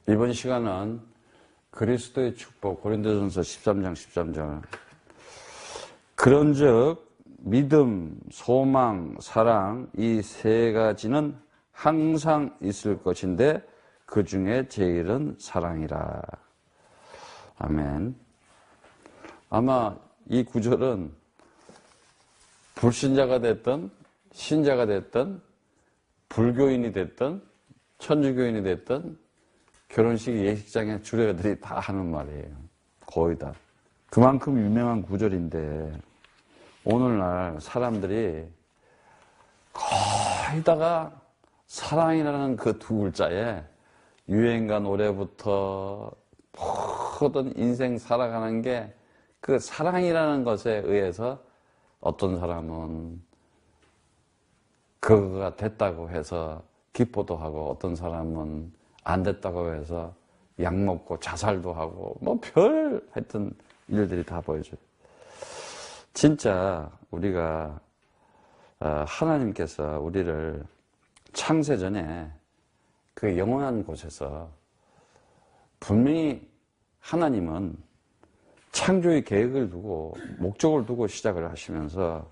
이번 시간은 그리스도의 축복, 고린도전서 13장 13절. 그런즉 믿음, 소망, 사랑 이 세 가지는 항상 있을 것인데 그 중에 제일은 사랑이라. 아멘. 아마 이 구절은 불신자가 됐든 신자가 됐든 불교인이 됐든 천주교인이 됐든 결혼식 예식장에 주례들이 다 하는 말이에요. 거의 다. 그만큼 유명한 구절인데 오늘날 사람들이 거의 다가 사랑이라는 그 두 글자에 유행가 노래부터 모든 인생 살아가는 게 그 사랑이라는 것에 의해서 어떤 사람은 그거가 됐다고 해서 기뻐도 하고 어떤 사람은 안 됐다고 해서 약 먹고 자살도 하고 뭐 별 하여튼 일들이 다 보여줘요. 진짜 우리가 하나님께서 우리를 창세전에 그 영원한 곳에서 분명히 하나님은 창조의 계획을 두고 목적을 두고 시작을 하시면서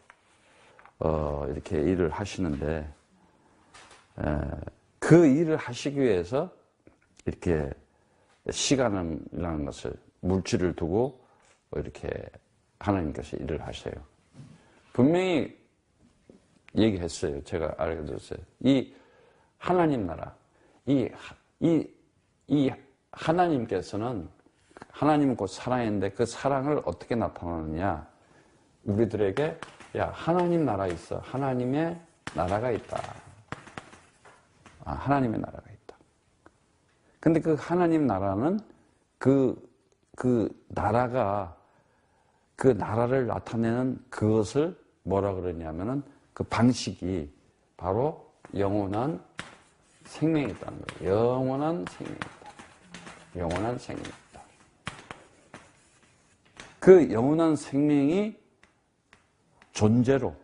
이렇게 일을 하시는데 그 일을 하시기 위해서 이렇게 시간이라는 것을 물질을 두고 이렇게 하나님께서 일을 하셔요. 분명히 얘기했어요. 제가 알려줬어요. 이 하나님 나라, 이 하나님께서는 하나님은 곧 사랑인데 그 사랑을 어떻게 나타나느냐? 우리들에게 야 하나님 나라 있어. 하나님의 나라가 있다. 하나님의 나라가 있다. 근데 그 하나님 나라는 그 나라가 그 나라를 나타내는 그것을 뭐라 그러냐면은 그 방식이 바로 영원한 생명이 있다는 거예요. 영원한 생명이 있다. 영원한 생명이 있다. 그 영원한 생명이 존재로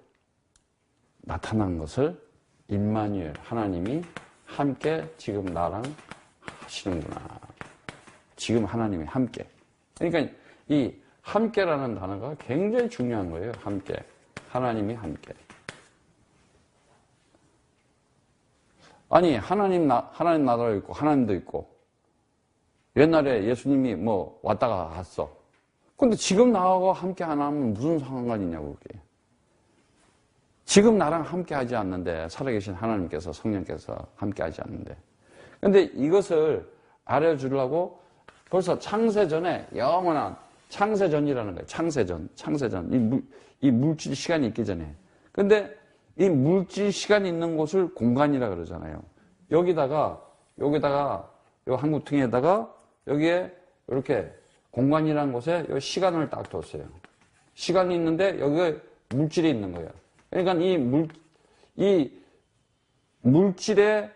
나타난 것을 임마누엘 하나님이 함께 지금 나랑 하시는구나. 지금 하나님이 함께. 그러니까 이 함께라는 단어가 굉장히 중요한 거예요. 함께. 하나님이 함께. 아니 하나님 나라도 있고 하나님도 있고 옛날에 예수님이 뭐 왔다가 갔어. 근데 지금 나하고 함께 안 하면 무슨 상관이냐고 그게. 지금 나랑 함께 하지 않는데 살아계신 하나님께서 성령께서 함께 하지 않는데 근데 이것을 알려주려고 벌써 창세전에 영원한 창세전이라는 거예요. 창세전 이 물질 시간이 있기 전에 근데 이 물질 시간이 있는 곳을 공간이라 그러잖아요. 여기다가 요 한구퉁이에다가 여기에 이렇게 공간이라는 곳에 요 시간을 딱 뒀어요. 시간이 있는데 여기에 물질이 있는 거예요. 그러니까 이 물질의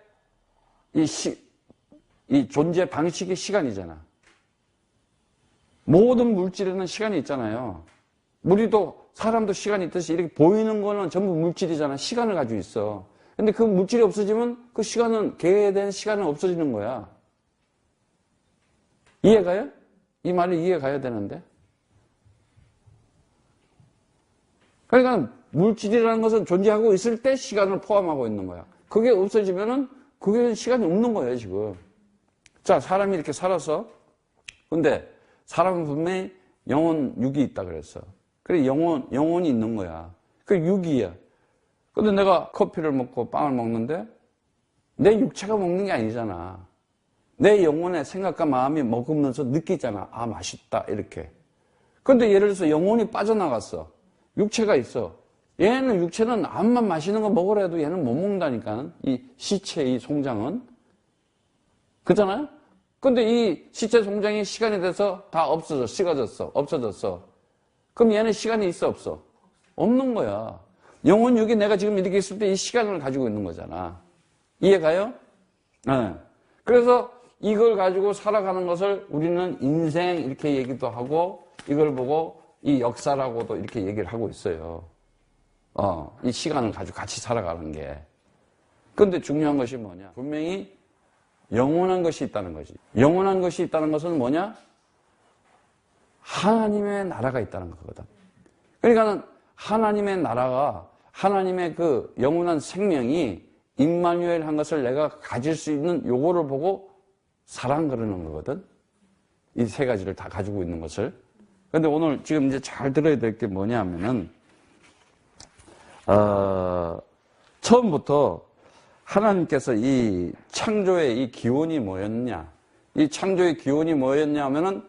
이 존재 방식이 시간이잖아. 모든 물질에는 시간이 있잖아요. 우리도 사람도 시간이 있듯이 이렇게 보이는 거는 전부 물질이잖아. 시간을 가지고 있어. 근데 그 물질이 없어지면 그 시간은 계획된 시간은 없어지는 거야. 이해가요? 이 말이 이해가야 되는데. 그러니까 물질이라는 것은 존재하고 있을 때 시간을 포함하고 있는 거야. 그게 없어지면은 그게 시간이 없는 거예요, 지금. 자, 사람이 이렇게 살아서 근데 사람은 분명히 영혼 육이 있다 그랬어. 그래 영혼이 있는 거야. 그게 육이야. 근데 내가 커피를 먹고 빵을 먹는데 내 육체가 먹는 게 아니잖아. 내 영혼의 생각과 마음이 먹으면서 느끼잖아. 아, 맛있다. 이렇게. 근데 예를 들어서 영혼이 빠져나갔어. 육체가 있어. 얘는 육체는 암만 맛있는 거 먹으라 해도 얘는 못 먹는다니까. 이 시체, 이 송장은. 그렇잖아요? 근데 이 시체 송장이 시간이 돼서 다 식어졌어. 없어졌어. 그럼 얘는 시간이 있어, 없어? 없는 거야. 영혼 육이 내가 지금 이렇게 있을 때 이 시간을 가지고 있는 거잖아. 이해가요? 네. 그래서 이걸 가지고 살아가는 것을 우리는 인생 이렇게 얘기도 하고 이걸 보고 이 역사라고도 이렇게 얘기를 하고 있어요. 이 시간을 가지고 같이 살아가는 게. 그런데 중요한 것이 뭐냐? 분명히 영원한 것이 있다는 거지. 영원한 것이 있다는 것은 뭐냐? 하나님의 나라가 있다는 거거든. 그러니까 하나님의 나라가, 하나님의 그 영원한 생명이 임마누엘 한 것을 내가 가질 수 있는 요거를 보고 사랑 그러는 거거든. 이 세 가지를 다 가지고 있는 것을. 근데 오늘 지금 이제 잘 들어야 될 게 뭐냐면은, 처음부터 하나님께서 이 창조의 이 기원이 뭐였냐? 이 창조의 기원이 뭐였냐 하면은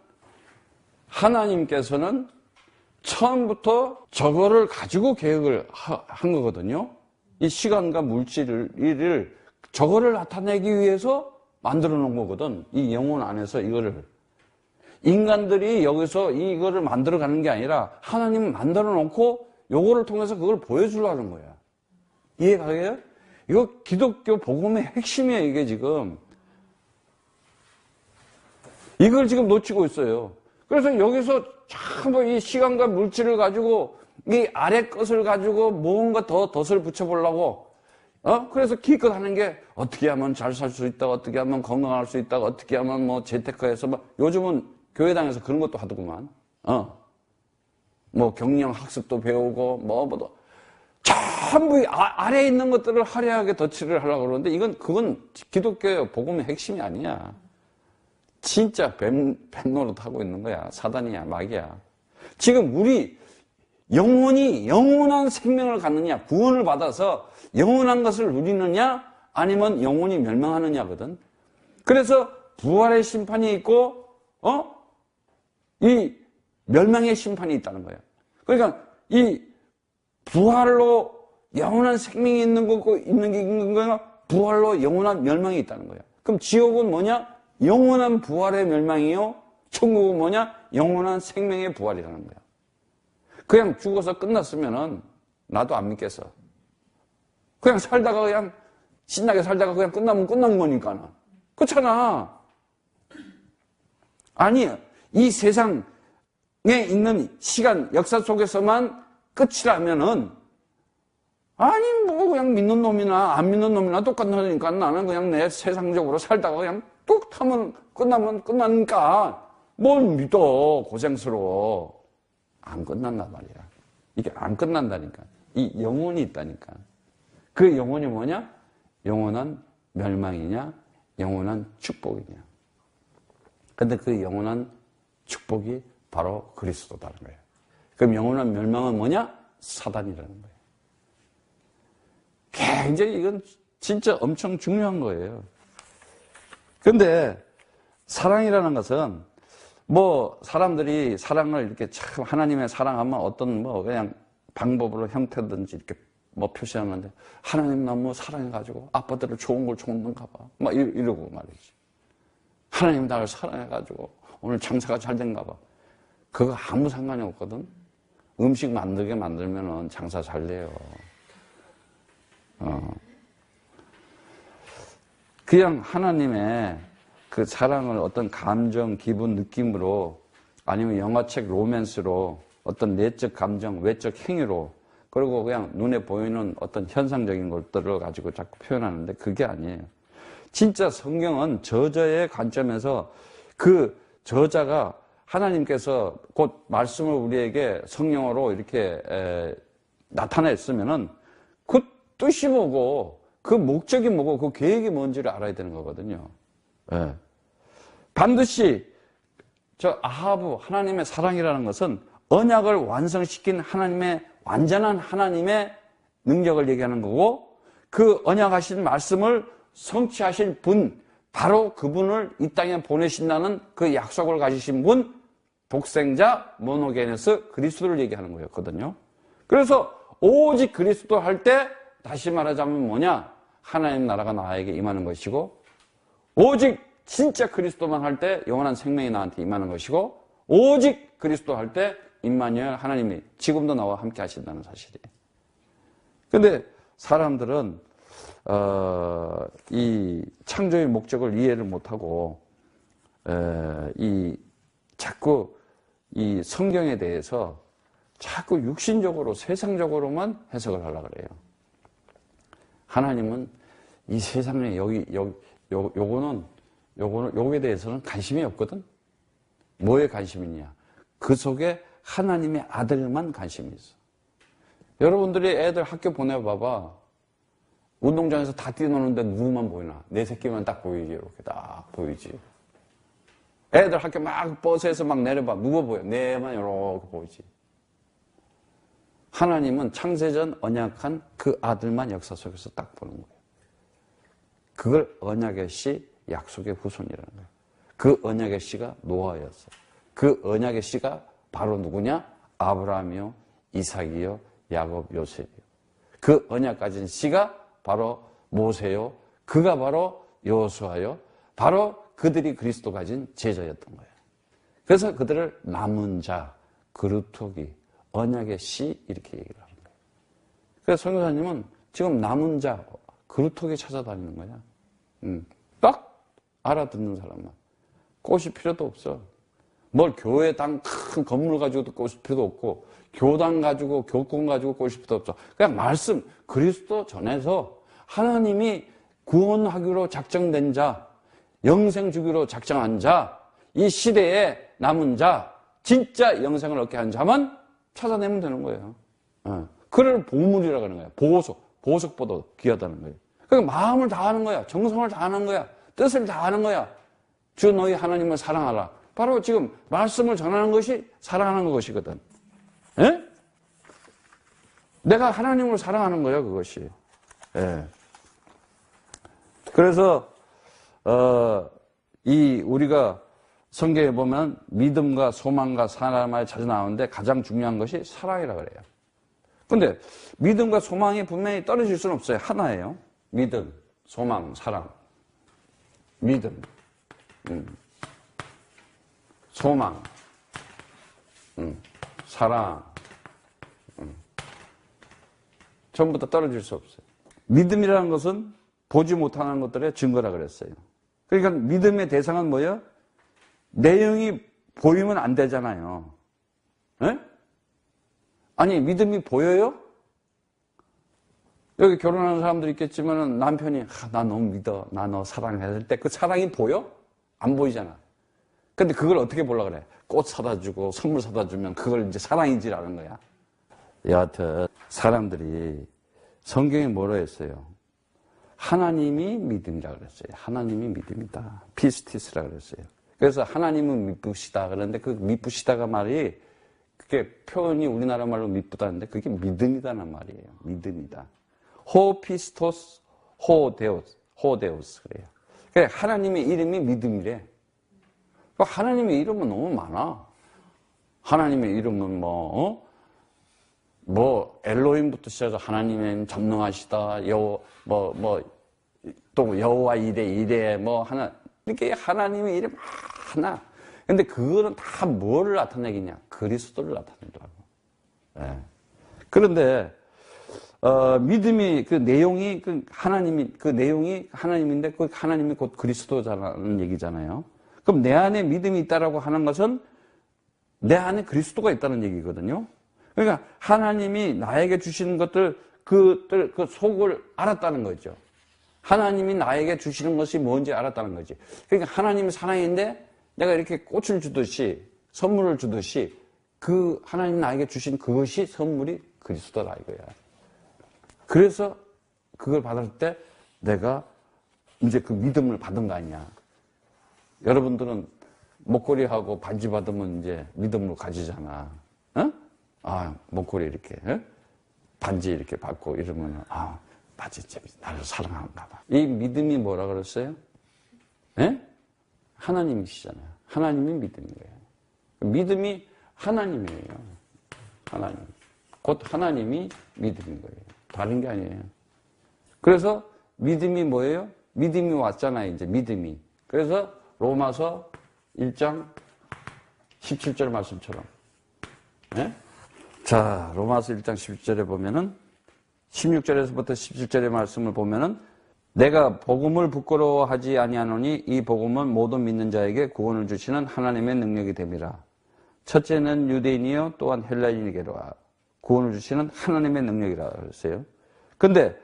하나님께서는 처음부터 저거를 가지고 계획을 한 거거든요. 이 시간과 물질을 저거를 나타내기 위해서 만들어 놓은 거거든. 이 영혼 안에서 이거를. 인간들이 여기서 이거를 만들어 가는 게 아니라 하나님은 만들어 놓고 요거를 통해서 그걸 보여주려는 거야. 이해가 가요? 이거 기독교 복음의 핵심이에요, 이게 지금. 이걸 지금 놓치고 있어요. 그래서 여기서 전부 이 시간과 물질을 가지고 이 아래 것을 가지고 뭔가 더 덫을 붙여보려고 그래서 기껏 하는 게 어떻게 하면 잘 살 수 있다, 어떻게 하면 건강할 수 있다, 어떻게 하면 뭐 재테크해서 요즘은 교회당에서 그런 것도 하더구만. 뭐 경영 학습도 배우고 뭐도 전부 아래에 있는 것들을 화려하게 덧칠을 하려고 그러는데 그건 기독교의 복음의 핵심이 아니야. 진짜 뱀 노릇 하고 있는 거야. 사단이야, 마귀야. 지금 우리 영혼이 영원한 생명을 갖느냐, 구원을 받아서 영원한 것을 누리느냐, 아니면 영혼이 멸망하느냐거든. 그래서 부활의 심판이 있고, 이 멸망의 심판이 있다는 거예요. 그러니까 이 부활로 영원한 생명이 있는 거고 있는 게 있는 거야. 부활로 영원한 멸망이 있다는 거야. 그럼 지옥은 뭐냐? 영원한 부활의 멸망이요. 천국은 뭐냐? 영원한 생명의 부활이라는 거야. 그냥 죽어서 끝났으면은 나도 안 믿겠어. 그냥 살다가 그냥 신나게 살다가 그냥 끝나면 끝난 거니까. 그렇잖아. 아니, 이 세상에 있는 시간, 역사 속에서만 끝이라면은 아니 뭐 그냥 믿는 놈이나 안 믿는 놈이나 똑같으니까 나는 그냥 내 세상적으로 살다가 그냥 뚝 하면 끝나면 끝나니까 뭘 믿어. 고생스러워. 안 끝난단 말이야. 이게 안 끝난다니까. 이 영혼이 있다니까. 그 영혼이 뭐냐? 영원한 멸망이냐? 영원한 축복이냐? 근데 그 영원한 축복이 바로 그리스도다는 거예요. 그럼 영원한 멸망은 뭐냐? 사단이라는 거예요. 굉장히 이건 진짜 엄청 중요한 거예요. 근데 사랑이라는 것은 뭐 사람들이 사랑을 이렇게 참 하나님의 사랑하면 어떤 뭐 그냥 방법으로 형태든지 이렇게 뭐 표시하는데 하나님 너무 사랑해가지고 아빠들을 좋은 걸 줬는가 봐. 막 이러고 말이지. 하나님 나를 사랑해가지고 오늘 장사가 잘 된가 봐. 그거 아무 상관이 없거든. 음식 만들게 만들면은 장사 잘 돼요. 그냥 하나님의 그 사랑을 어떤 감정, 기분, 느낌으로 아니면 영화책 로맨스로 어떤 내적 감정, 외적 행위로 그리고 그냥 눈에 보이는 어떤 현상적인 것들을 가지고 자꾸 표현하는데 그게 아니에요. 진짜 성경은 저자의 관점에서 그 저자가 하나님께서 곧 말씀을 우리에게 성령으로 이렇게 나타냈으면은 그 뜻이 뭐고 그 목적이 뭐고 그 계획이 뭔지를 알아야 되는 거거든요. 네. 반드시 저 아하브 하나님의 사랑이라는 것은 언약을 완성시킨 하나님의 완전한 하나님의 능력을 얘기하는 거고 그 언약하신 말씀을 성취하실 분 바로 그분을 이 땅에 보내신다는 그 약속을 가지신 분 독생자 모노게네스 그리스도를 얘기하는 거였거든요. 그래서 오직 그리스도 할 때 다시 말하자면 뭐냐? 하나님 나라가 나에게 임하는 것이고 오직 진짜 그리스도만 할 때 영원한 생명이 나한테 임하는 것이고 오직 그리스도 할 때 임마누엘 하나님이 지금도 나와 함께 하신다는 사실이에요. 근데 사람들은 이 창조의 목적을 이해를 못하고 자꾸 이 성경에 대해서 자꾸 육신적으로 세상적으로만 해석을 하려고 그래요. 하나님은 이 세상에 요거는 요거에 대해서는 관심이 없거든. 뭐에 관심이 있냐? 그 속에 하나님의 아들만 관심이 있어. 여러분들이 애들 학교 보내봐봐. 운동장에서 다 뛰노는데 누구만 보이나? 내 새끼만 딱 보이지. 이렇게 딱 보이지. 애들 학교 막 버스에서 막 내려봐. 누구 보여? 내만 이렇게 보이지. 하나님은 창세전 언약한 그 아들만 역사 속에서 딱 보는 거예요. 그걸 언약의 씨, 약속의 후손이라는 거예요. 그 언약의 씨가 노아였어. 그 언약의 씨가 바로 누구냐? 아브라함이요, 이삭이요, 야곱, 요셉이요. 그 언약 가진 씨가 바로 모세요. 그가 바로 여호수아요. 바로 그들이 그리스도 가진 제자였던 거예요. 그래서 그들을 남은 자, 그루터기, 언약의 씨 이렇게 얘기를 하는 거예요. 그래서 선교사님은 지금 남은 자, 그루터기 찾아다니는 거야. 딱 알아듣는 사람만. 꼬실 필요도 없어. 뭘 교회당 큰 건물 가지고도 꼬실 필요도 없고, 교당 가지고, 교권 가지고 꼬실 필요도 없어. 그냥 말씀, 그리스도 전해서 하나님이 구원하기로 작정된 자, 영생 주기로 작정한 자, 이 시대에 남은 자, 진짜 영생을 얻게 한 자만 찾아내면 되는 거예요. 그를 보물이라고 하는 거예요. 보석보다 귀하다는 거예요. 그러니까 마음을 다하는 거야. 정성을 다하는 거야. 뜻을 다하는 거야. 주 너희 하나님을 사랑하라. 바로 지금 말씀을 전하는 것이 사랑하는 것이거든. 예? 내가 하나님을 사랑하는 거야, 그것이. 예. 그래서 우리가 성경에 보면 믿음과 소망과 사랑이 자주 나오는데 가장 중요한 것이 사랑이라고 그래요. 근데 믿음과 소망이 분명히 떨어질 수는 없어요. 하나예요. 믿음, 소망, 사랑. 믿음, 소망, 사랑. 전부 다 떨어질 수 없어요. 믿음이라는 것은 보지 못하는 것들의 증거라 그랬어요. 그러니까 믿음의 대상은 뭐예요? 내용이 보이면 안 되잖아요. 에? 아니, 믿음이 보여요? 여기 결혼하는 사람들 있겠지만 남편이 나 너무 믿어. 나 너 사랑해. 할 때 그 사랑이 보여? 안 보이잖아. 근데 그걸 어떻게 보려고 그래? 꽃 사다 주고 선물 사다 주면 그걸 이제 사랑인지라는 거야. 여하튼 사람들이 성경에 뭐라 했어요? 하나님이 믿음이라 그랬어요. 하나님이 믿음이다. 피스티스라 그랬어요. 그래서 하나님은 미쁘시다 그러는데 그 미쁘시다가 말이 그게 표현이 우리나라 말로 미쁘다는데 그게 믿음이다는 말이에요. 믿음이다. 호피스토스, 호데오스 그래요. 그래 하나님의 이름이 믿음이래. 하나님의 이름은 너무 많아. 하나님의 이름은 엘로힘부터 시작해서 하나님은 전능하시다. 또 여호와 이래 하나. 이렇게 하나님의 이름 하나. 근데 그거는 다 뭐를 나타내겠냐? 그리스도를 나타내더라고. 네. 그런데 믿음이 그 내용이 그 내용이 하나님인데 그 하나님이 곧 그리스도라는 얘기잖아요. 그럼 내 안에 믿음이 있다라고 하는 것은 내 안에 그리스도가 있다는 얘기거든요. 그러니까 하나님이 나에게 주시는 것들 그 속을 알았다는 거죠. 하나님이 나에게 주시는 것이 뭔지 알았다는 거지. 그러니까 하나님이 사랑인데 내가 이렇게 꽃을 주듯이 선물을 주듯이 그 하나님 나에게 주신 그것이 선물이 그리스도라 이거야. 그래서 그걸 받을 때 내가 이제 그 믿음을 받은 거 아니야. 여러분들은 목걸이하고 반지 받으면 이제 믿음으로 가지잖아. 목걸이 이렇게, 반지 이렇게 받고 이러면, 맞지, 나를 사랑하는가 봐. 이 믿음이 뭐라 그랬어요? 하나님이시잖아요. 하나님이 믿음인 거예요. 믿음이 하나님이에요. 하나님. 곧 하나님이 믿음인 거예요. 다른 게 아니에요. 그래서 믿음이 뭐예요? 믿음이 왔잖아요, 이제 믿음이. 그래서 로마서 1장 17절 말씀처럼. 네? 자, 로마서 1장 17절에 보면은 16절에서부터 17절의 말씀을 보면은 내가 복음을 부끄러워하지 아니하노니 이 복음은 모든 믿는 자에게 구원을 주시는 하나님의 능력이 됨이라. 첫째는 유대인이요 또한 헬라인에게로 구원을 주시는 하나님의 능력이라 그랬어요. 근데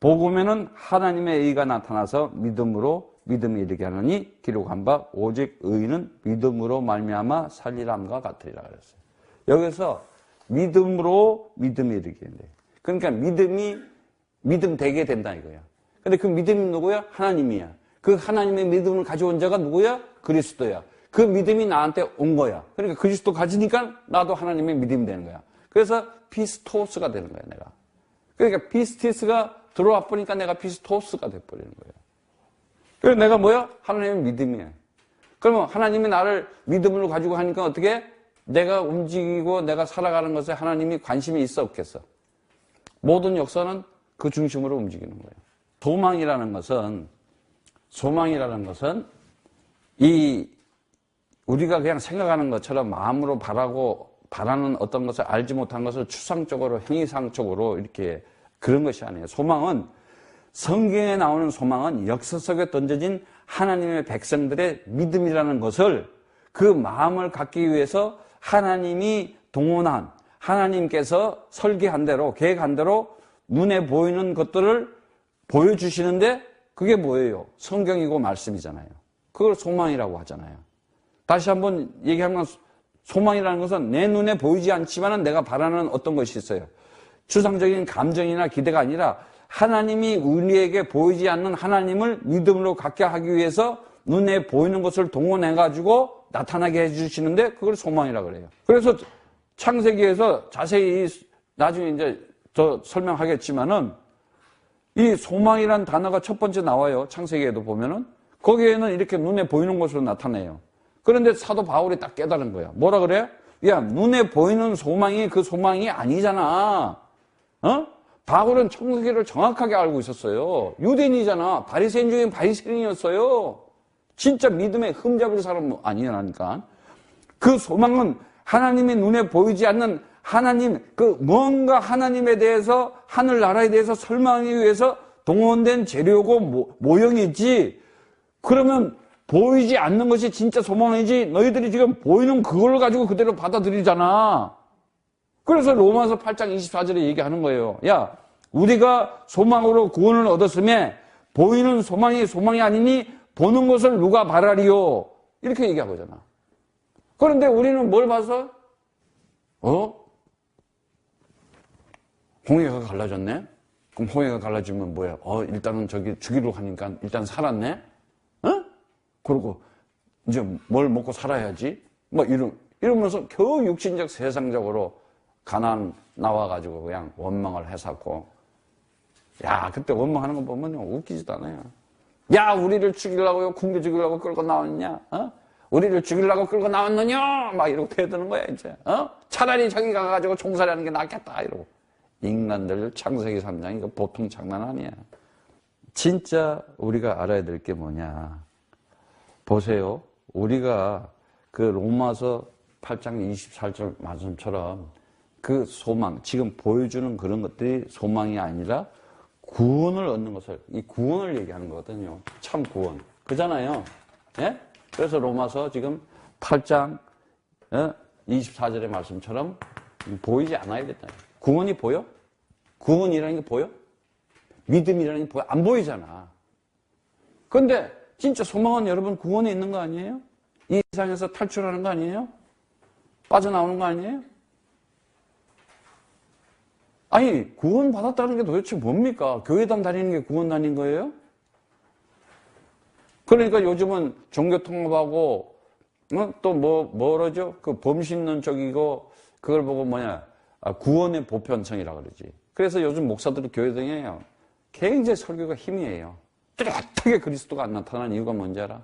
복음에는 하나님의 의가 나타나서 믿음으로 믿음에 이르게 하느니 기록한 바 오직 의인은 믿음으로 말미암아 살리람과 같으리라 그랬어요. 여기서 믿음으로 믿음에 이르게 된대. 그러니까 믿음 되게 된다 이거야. 근데 그 믿음이 누구야? 하나님이야. 그 하나님의 믿음을 가져온 자가 누구야? 그리스도야. 그 믿음이 나한테 온 거야. 그러니까 그리스도 가지니까 나도 하나님의 믿음이 되는 거야. 그래서 피스토스가 되는 거야, 내가. 그러니까 피스티스가 들어와 보니까 내가 피스토스가 돼버리는 거예요. 그래서 내가 뭐야? 하나님의 믿음이야. 그러면 하나님이 나를 믿음으로 가지고 하니까 어떻게? 내가 움직이고 내가 살아가는 것에 하나님이 관심이 있어 없겠어? 모든 역사는 그 중심으로 움직이는 거예요. 소망이라는 것은 우리가 그냥 생각하는 것처럼 마음으로 바라는 어떤 것을 알지 못한 것을 추상적으로, 행위상적으로 이렇게 그런 것이 아니에요. 성경에 나오는 소망은 역사 속에 던져진 하나님의 백성들의 믿음이라는 것을 그 마음을 갖기 위해서 하나님이 동원한, 하나님께서 설계한 대로, 계획한 대로 눈에 보이는 것들을 보여주시는데 그게 뭐예요? 성경이고 말씀이잖아요. 그걸 소망이라고 하잖아요. 다시 한번 얘기하면 소망이라는 것은 내 눈에 보이지 않지만 내가 바라는 어떤 것이 있어요. 추상적인 감정이나 기대가 아니라 하나님이 우리에게 보이지 않는 하나님을 믿음으로 갖게 하기 위해서 눈에 보이는 것을 동원해가지고 나타나게 해주시는데 그걸 소망이라고 그래요. 그래서 창세기에서 자세히 나중에 이제 더 설명하겠지만은 이 소망이라는 단어가 첫 번째 나와요. 창세기에도 보면은. 거기에는 이렇게 눈에 보이는 것으로 나타내요. 그런데 사도 바울이 딱 깨달은 거야. 뭐라 그래? 야, 눈에 보이는 소망이 그 소망이 아니잖아. 바울은 창세기를 정확하게 알고 있었어요. 유대인이잖아. 바리새인 중에 바리새인이었어요. 진짜 믿음에 흠잡을 사람 아니라니까. 그 소망은 하나님의 눈에 보이지 않는 하나님, 뭔가 하나님에 대해서, 하늘나라에 대해서 설명하기 위해서 동원된 재료고 모형이지. 그러면 보이지 않는 것이 진짜 소망이지. 너희들이 지금 보이는 그걸 가지고 그대로 받아들이잖아. 그래서 로마서 8장 24절에 얘기하는 거예요. 야, 우리가 소망으로 구원을 얻었음에 보이는 소망이 아니니 보는 것을 누가 바라리요? 이렇게 얘기하고잖아. 그런데 우리는 뭘 봐서? 홍해가 갈라졌네? 그럼 홍해가 갈라지면 뭐야? 일단은 저기 주기로 하니까 일단 살았네? 그러고 이제 뭘 먹고 살아야지? 이러면서 겨우 육신적 세상적으로 가나안 나와가지고 그냥 원망을 해쌌고. 야, 그때 원망하는 거 보면 웃기지도 않아요. 야, 우리를 죽이려고 굶겨 죽이려고 끌고 나왔냐? 우리를 죽이려고 끌고 나왔느냐? 막 이러고 대드는 거야, 이제. 차라리 저기 가가지고 총살하는 게 낫겠다, 이러고. 인간들 창세기 3장 이거 보통 장난 아니야. 진짜 우리가 알아야 될 게 뭐냐. 보세요. 우리가 그 로마서 8장 24절 말씀처럼 그 소망, 지금 보여주는 그런 것들이 소망이 아니라 구원을 얻는 것을, 이 구원을 얘기하는 거거든요. 참 구원. 그잖아요. 예? 그래서 로마서 지금 8장 24절의 말씀처럼 보이지 않아야 된다. 구원이 보여? 구원이라는 게 보여? 믿음이라는 게 보여? 안 보이잖아. 그런데 진짜 소망은 여러분 구원에 있는 거 아니에요? 이 세상에서 탈출하는 거 아니에요? 빠져나오는 거 아니에요? 아니, 구원 받았다는 게 도대체 뭡니까? 교회당 다니는 게 구원 다닌 거예요? 그러니까 요즘은 종교통합하고 또 뭐라죠? 그 범신론 쪽이고 그걸 보고 구원의 보편성이라 그러지. 그래서 요즘 목사들이 교회당에 굉장히 설교가 희미해요. 뚜렷하게 그리스도가 안 나타나는 이유가 뭔지 알아?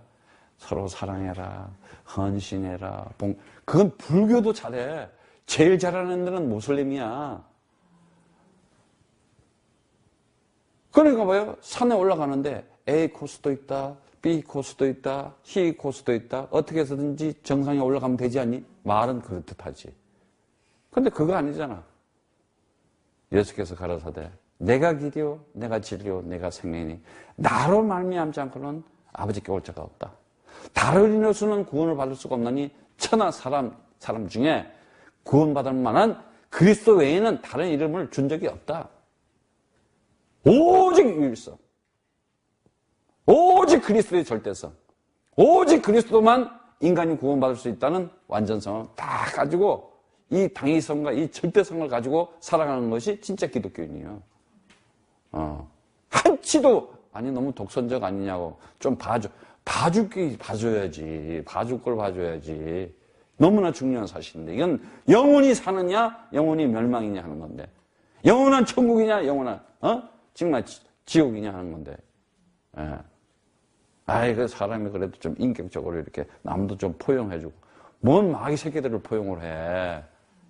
서로 사랑해라, 헌신해라, 그건 불교도 잘해. 제일 잘하는 데는 모슬림이야. 그러니까 뭐예요? 산에 올라가는데 A 코스도 있다, B 코스도 있다, C 코스도 있다. 어떻게 해서든지 정상에 올라가면 되지 않니? 말은 그렇듯하지. 근데 그거 아니잖아. 예수께서 가라사대 내가 길이요, 내가 진리요, 내가 생명이니 나로 말미암지 않고는 아버지께 올 자가 없다. 다른 이로서는 구원을 받을 수가 없나니 천하 사람 중에 구원받을 만한 그리스도 외에는 다른 이름을 준 적이 없다. 오직 유일성. 오직 그리스도의 절대성, 오직 그리스도만 인간이 구원받을 수 있다는 완전성을 다 가지고 이 당위성과 이 절대성을 가지고 살아가는 것이 진짜 기독교인이에요. 한치도 아니 너무 독선적 아니냐고 좀 봐줘야지. 봐줄 걸 봐줘야지. 너무나 중요한 사실인데 이건 영혼이 사느냐 영혼이 멸망이냐 하는 건데 영원한 천국이냐 영원한 정말 지옥이냐 하는 건데 그 사람이 그래도 좀 인격적으로 이렇게 남도 좀 포용해주고 뭔 마귀 새끼들을 포용을 해.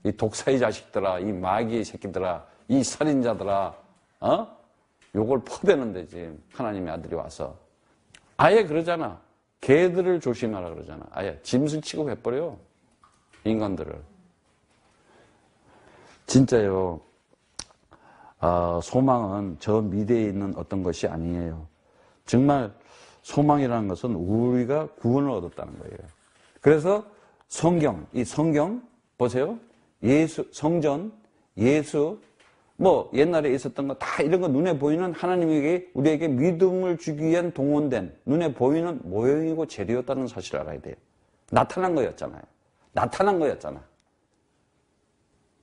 이 독사의 자식들아, 이 마귀의 새끼들아, 이 살인자들아, 요걸 퍼대는데 지금 하나님의 아들이 와서 아예 그러잖아. 개들을 조심하라 그러잖아. 아예 짐승 취급해버려. 인간들을. 진짜요. 소망은 저 미래에 있는 어떤 것이 아니에요. 정말 소망이라는 것은 우리가 구원을 얻었다는 거예요. 그래서 이 성경 보세요. 성전, 예수, 옛날에 있었던 거 다 이런 거 눈에 보이는 하나님에게 우리에게 믿음을 주기 위한 동원된 눈에 보이는 모형이고 재료였다는 사실을 알아야 돼요. 나타난 거였잖아요.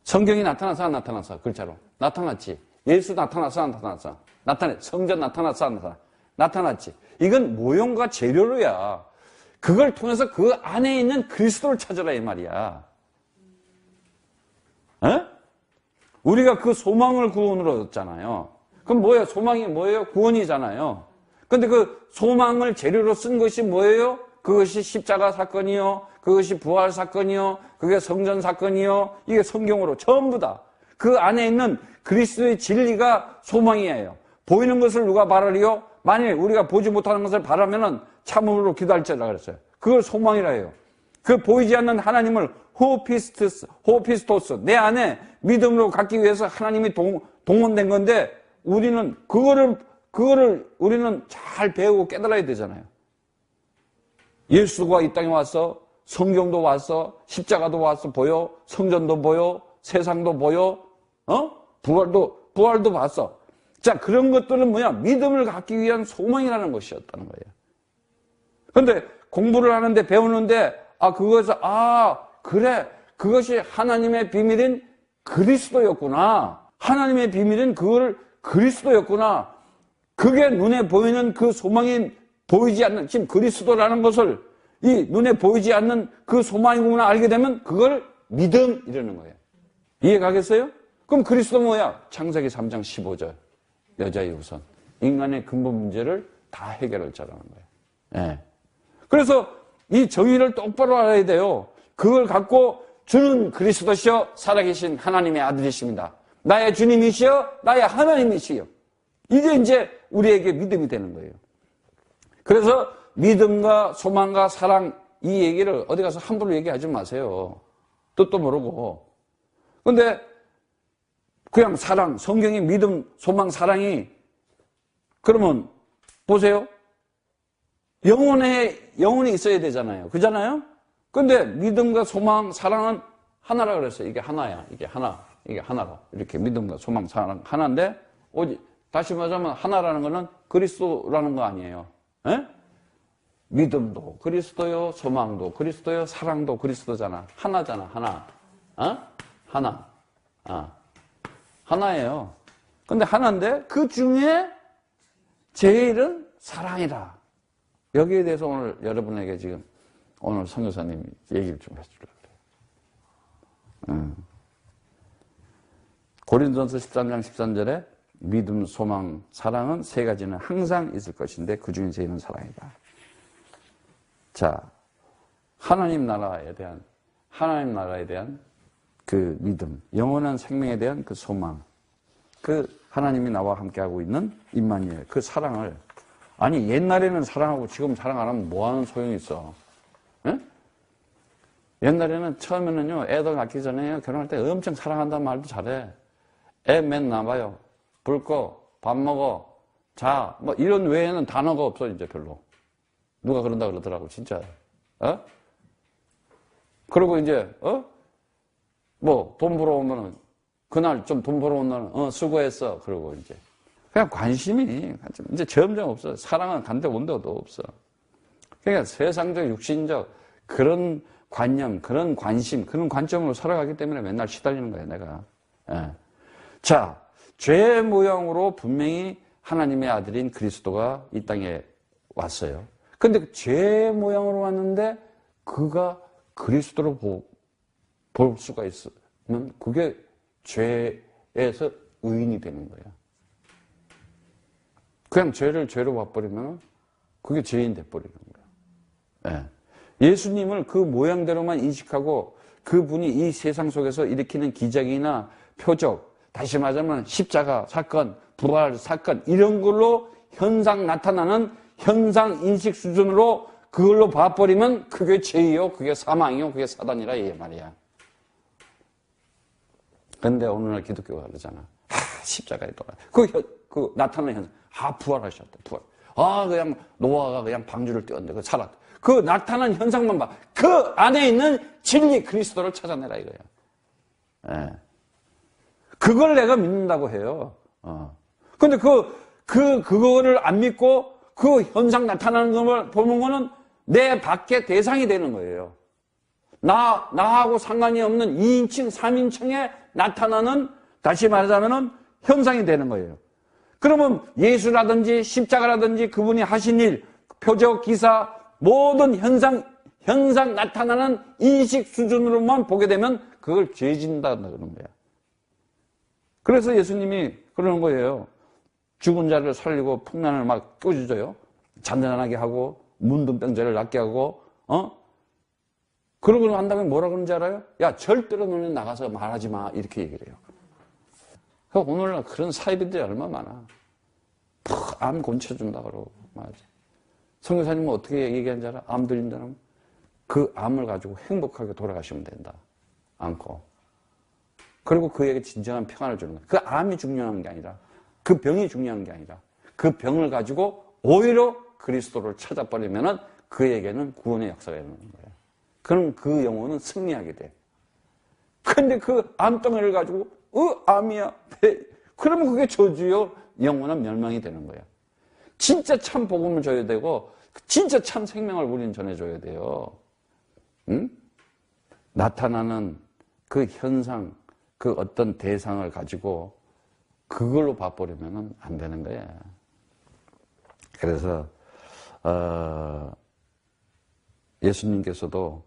성경이 나타나서 안 나타나서 글자로 나타났지. 예수 나타나서 안 나타나서 성전 나타나서 안 나타났지. 이건 모형과 재료로야. 그걸 통해서 그 안에 있는 그리스도를 찾아라 이 말이야. 우리가 그 소망을 구원으로 얻었잖아요. 그럼 뭐예요? 소망이 뭐예요? 구원이잖아요. 근데 그 소망을 재료로 쓴 것이 뭐예요? 그것이 십자가 사건이요. 그것이 부활 사건이요. 그게 성전 사건이요. 이게 성경으로 전부 다. 그 안에 있는 그리스도의 진리가 소망이에요. 보이는 것을 누가 바라리요? 만일 우리가 보지 못하는 것을 바라면은 참음으로 기도할지라 그랬어요. 그걸 소망이라 해요. 그 보이지 않는 하나님을 호피스토스, 내 안에 믿음으로 갖기 위해서 하나님이 동원된 건데 우리는 그거를 우리는 잘 배우고 깨달아야 되잖아요. 예수가 이 땅에 와서 성경도 왔어, 십자가도 왔어 보여, 성전도 보여, 세상도 보여, 부활도 봤어. 자, 그런 것들은 뭐야? 믿음을 갖기 위한 소망이라는 것이었다는 거예요. 그런데 공부를 하는데 배우는데 그래, 그것이 하나님의 비밀인 그리스도였구나. 하나님의 비밀인 그리스도였구나. 그게 눈에 보이는 그 소망이 보이지 않는, 지금 그리스도라는 것을 이 눈에 보이지 않는 그 소망이구나 알게 되면 그걸 믿음 이러는 거예요. 이해 가겠어요? 그럼 그리스도 뭐야? 창세기 3장 15절. 여자의 우선. 인간의 근본 문제를 다 해결할 자라는 거예요. 예. 그래서 이 정의를 똑바로 알아야 돼요. 그걸 갖고 주는 그리스도시여 살아계신 하나님의 아들이십니다. 나의 주님이시여 나의 하나님이시여. 이게 이제 우리에게 믿음이 되는 거예요. 그래서 믿음과 소망과 사랑 이 얘기를 어디 가서 함부로 얘기하지 마세요. 뜻도 모르고. 근데 그냥 사랑, 성경의 믿음, 소망, 사랑이 그러면 보세요. 영혼이 있어야 되잖아요. 그잖아요? 근데 믿음과 소망, 사랑은 하나라 그랬어요. 이게 하나야. 이게 하나로. 이렇게 믿음과 소망, 사랑 하나인데, 다시 말하자면 하나라는 거는 그리스도라는 거 아니에요. 에? 믿음도 그리스도요, 소망도 그리스도요, 사랑도 그리스도잖아. 하나잖아, 하나. 하나. 하나예요. 근데 하나인데 그 중에 제일은 사랑이다. 여기에 대해서 오늘 여러분에게 지금 오늘 선교사님이 얘기를 좀 해주려고 그래요. 고린도전서 13장 13절에 믿음, 소망, 사랑은 세 가지는 항상 있을 것인데 그 중에 제일은 사랑이다. 자, 하나님 나라에 대한 그 믿음, 영원한 생명에 대한 그 소망, 그 하나님이 나와 함께하고 있는 임마누엘, 그 사랑을 아니 옛날에는 사랑하고 지금 사랑 안 하면 뭐하는 소용이 있어? 에? 옛날에는 처음에는요 애들 낳기 전에 결혼할 때 엄청 사랑한다는 말도 잘해. 애 맨 낳아요. 불 꺼, 밥 먹어, 자, 뭐 이런 외에는 단어가 없어 이제 별로. 누가 그런다 그러더라고 진짜. 그리고 이제 뭐 돈 벌어오면은 그날 좀 돈 벌어온 날은 수고했어. 그러고 이제 그냥 관심이 이제 점점 없어. 사랑은 간데 온데도 없어. 그러니까 세상적, 육신적 그런 관념, 그런 관심, 그런 관점으로 살아가기 때문에 맨날 시달리는 거야, 내가. 예. 자, 죄의 모양으로 분명히 하나님의 아들인 그리스도가 이 땅에 왔어요. 근데 그 죄의 모양으로 왔는데 그가 그리스도로 볼 수가 있으면 그게 죄에서 의인이 되는 거야. 그냥 죄를 죄로 봐버리면 그게 죄인 돼버리는 거야. 예. 예수님을 그 모양대로만 인식하고 그분이 이 세상 속에서 일으키는 기적이나 표적, 다시 말하자면 십자가 사건, 부활 사건 이런 걸로 현상 나타나는 현상 인식 수준으로 그걸로 봐버리면 그게 죄이요, 그게 사망이요, 그게 사단이라 이 말이야. 근데 오늘날 기독교가 그러잖아. 십자가에 돌아. 그 나타나는 현상. 부활하셨다, 부활. 그냥 노아가 그냥 방주를 띄웠는데 그 살았다. 그 나타난 현상만 봐. 그 안에 있는 진리 그리스도를 찾아내라 이거야. 예. 그걸 내가 믿는다고 해요. 근데 그거를 안 믿고 그 현상 나타나는 걸 보는 거는 내 밖에 대상이 되는 거예요. 나하고 상관이 없는 2인칭, 3인칭에 나타나는, 다시 말하자면은 현상이 되는 거예요. 그러면 예수라든지 십자가라든지 그분이 하신 일, 표적, 기사, 모든 현상 나타나는 인식 수준으로만 보게 되면 그걸 죄진다 그러는 거야. 그래서 예수님이 그러는 거예요. 죽은 자를 살리고 풍란을 막 껴주줘요. 잔잔하게 하고 문둥병자를 낫게 하고 그러고 난 다음에 뭐라 그러는지 알아요? 야, 절대로 너는 나가서 말하지 마 이렇게 얘기를 해요. 오늘날 그런 사이비들이 얼마나 많아. 암 고쳐준다 그러고 맞아. 선교사님은 어떻게 얘기하는지 알아? 암 들린다면 그 암을 가지고 행복하게 돌아가시면 된다. 않고. 그리고 그에게 진정한 평안을 주는 거야. 그 암이 중요한 게 아니라 그 병이 중요한 게 아니라 그 병을 가지고 오히려 그리스도를 찾아버리면은 그에게는 구원의 역사가 일어나는 거야. 그럼 그 영혼은 승리하게 돼. 근데 그 암덩이를 가지고 암이야. 그러면 그게 저주요. 영혼은 멸망이 되는 거야. 진짜 참 복음을 줘야 되고 진짜 참 생명을 우리는 전해줘야 돼요. 응? 나타나는 그 현상, 그 어떤 대상을 가지고 그걸로 봐버리면 안 되는 거야. 그래서 예수님께서도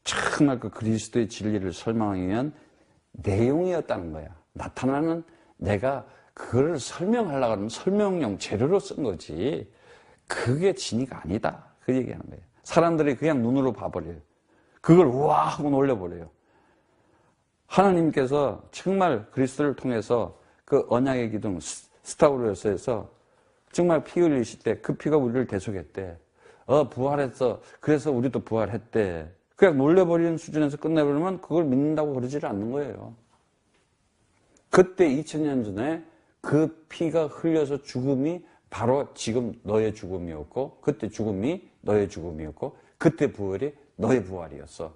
정말 그 그리스도의 진리를 설명하기 위한 내용이었다는 거야. 나타나는 내가 그걸 설명하려고 하면 설명용 재료로 쓴 거지 그게 진리가 아니다. 그 얘기하는 거예요. 사람들이 그냥 눈으로 봐버려요. 그걸 우와 하고 놀려버려요. 하나님께서 정말 그리스도를 통해서 그 언약의 기둥 스타우로스에서 정말 피 흘리실 때 그 피가 우리를 대속했대. 부활했어. 그래서 우리도 부활했대. 그냥 놀려버리는 수준에서 끝내버리면 그걸 믿는다고 그러지를 않는 거예요. 그때 2000년 전에 그 피가 흘려서 죽음이 바로 지금 너의 죽음이었고 그때 죽음이 너의 죽음이었고 그때 부활이 너의 부활이었어.